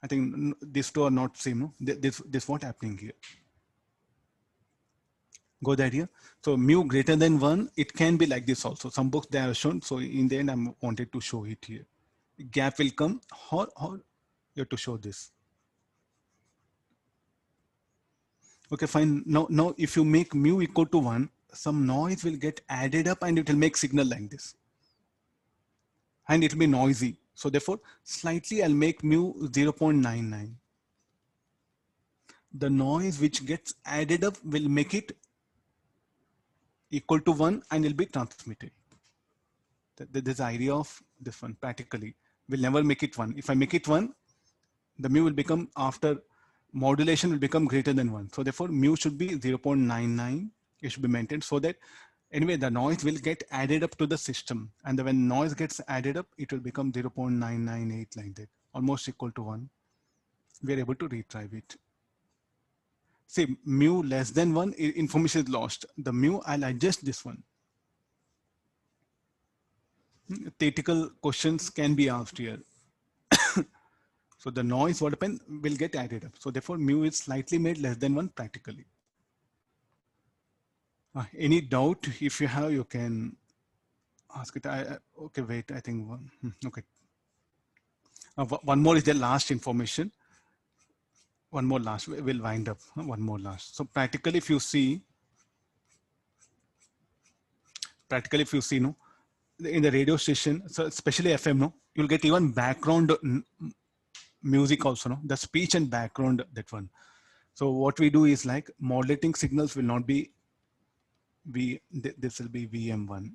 I think these two are not same. No? This what happening here. Go that here. So mu greater than 1, it can be like this also. Some books they are shown. So in the end, I wanted to show it here. Gap will come, or you have to show this. Okay, fine. Now if you make mu equal to 1, some noise will get added up and it will make signal like this. And it will be noisy. So therefore, slightly I'll make mu 0.99. The noise which gets added up will make it equal to 1 and will be transmitted. This idea of this one practically will never make it 1. If I make it 1, the mu will become, after modulation, will become greater than 1. So therefore mu should be 0.99. It should be maintained so that anyway the noise will get added up to the system, and when noise gets added up, it will become 0.998 like that, almost equal to 1. We are able to retrieve it. See, mu less than 1, information is lost. The mu, I'll adjust this one. Theoretical questions can be asked here. So the noise, what happens, will get added up. So therefore mu is slightly made less than 1 practically. Any doubt? If you have, you can ask it. Okay, wait, I think one. Okay. One more is the last information. One more last, we'll wind up. One more last. So practically, if you see, no, in the radio station, so especially FM, no, you'll get even background music also, no, the speech and background, that one. So what we do is like modulating signals will not be this will be VM1.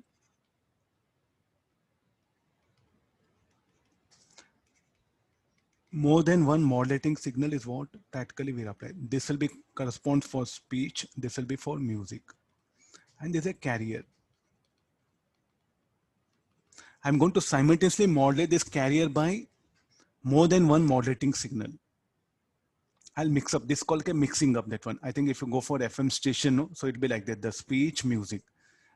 More than one modulating signal is what practically we apply. This will be correspond for speech. This will be for music. And there's a carrier. I'm going to simultaneously modulate this carrier by more than one modulating signal. I'll mix up this, called a mixing up, that one. I think if you go for FM station, no, so it'll be like that, the speech, music.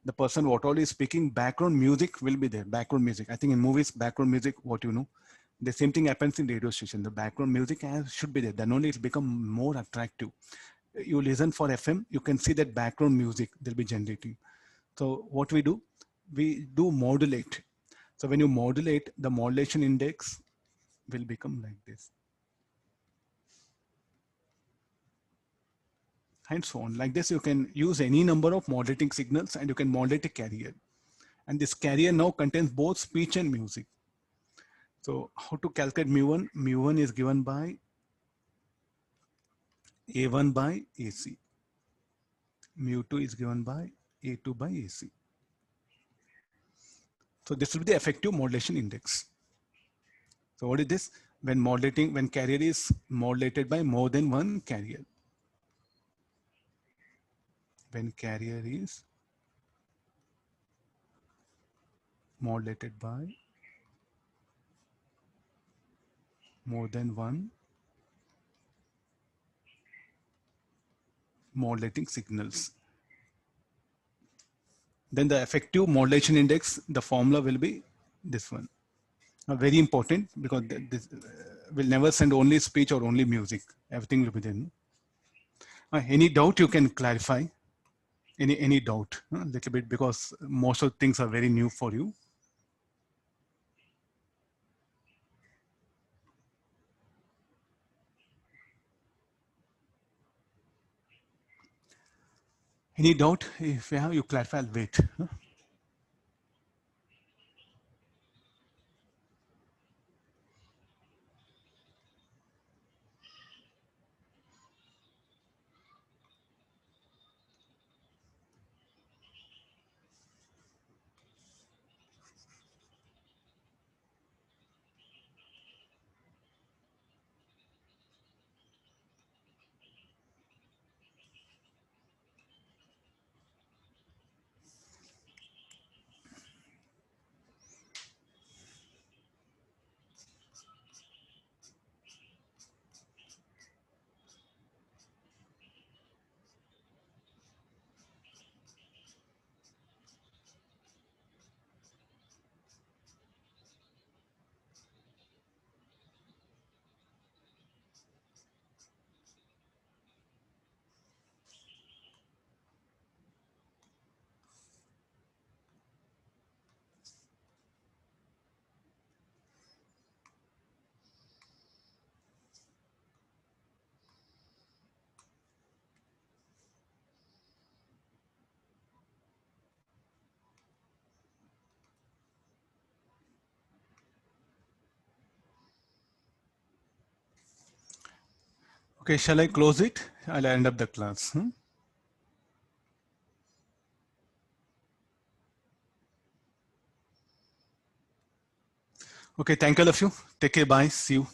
The person what all is speaking, background music will be there, background music. I think in movies, background music, what you know, the same thing happens in radio station. The background music should be there. Then only it's become more attractive. You listen for FM, you can see that background music they'll be generating. So what we do modulate. So when you modulate, the modulation index will become like this. And so on. Like this, you can use any number of modulating signals and you can modulate a carrier. And this carrier now contains both speech and music. So how to calculate mu1? Mu1 is given by A1 by AC. Mu2 is given by A2 by AC. So this will be the effective modulation index. So what is this? When carrier is modulated by more than one carrier. When carrier is modulated by more than one modulating signals. Then the effective modulation index, the formula will be this one. Now, very important, because this will never send only speech or only music. Everything will be there. Any doubt you can clarify? Any doubt? A little bit, because most of things are very new for you. Any doubt? If you have, you clarify. I'll wait. Okay, shall I close it? I'll end up the class. Okay, thank all of you. Take care, bye, see you.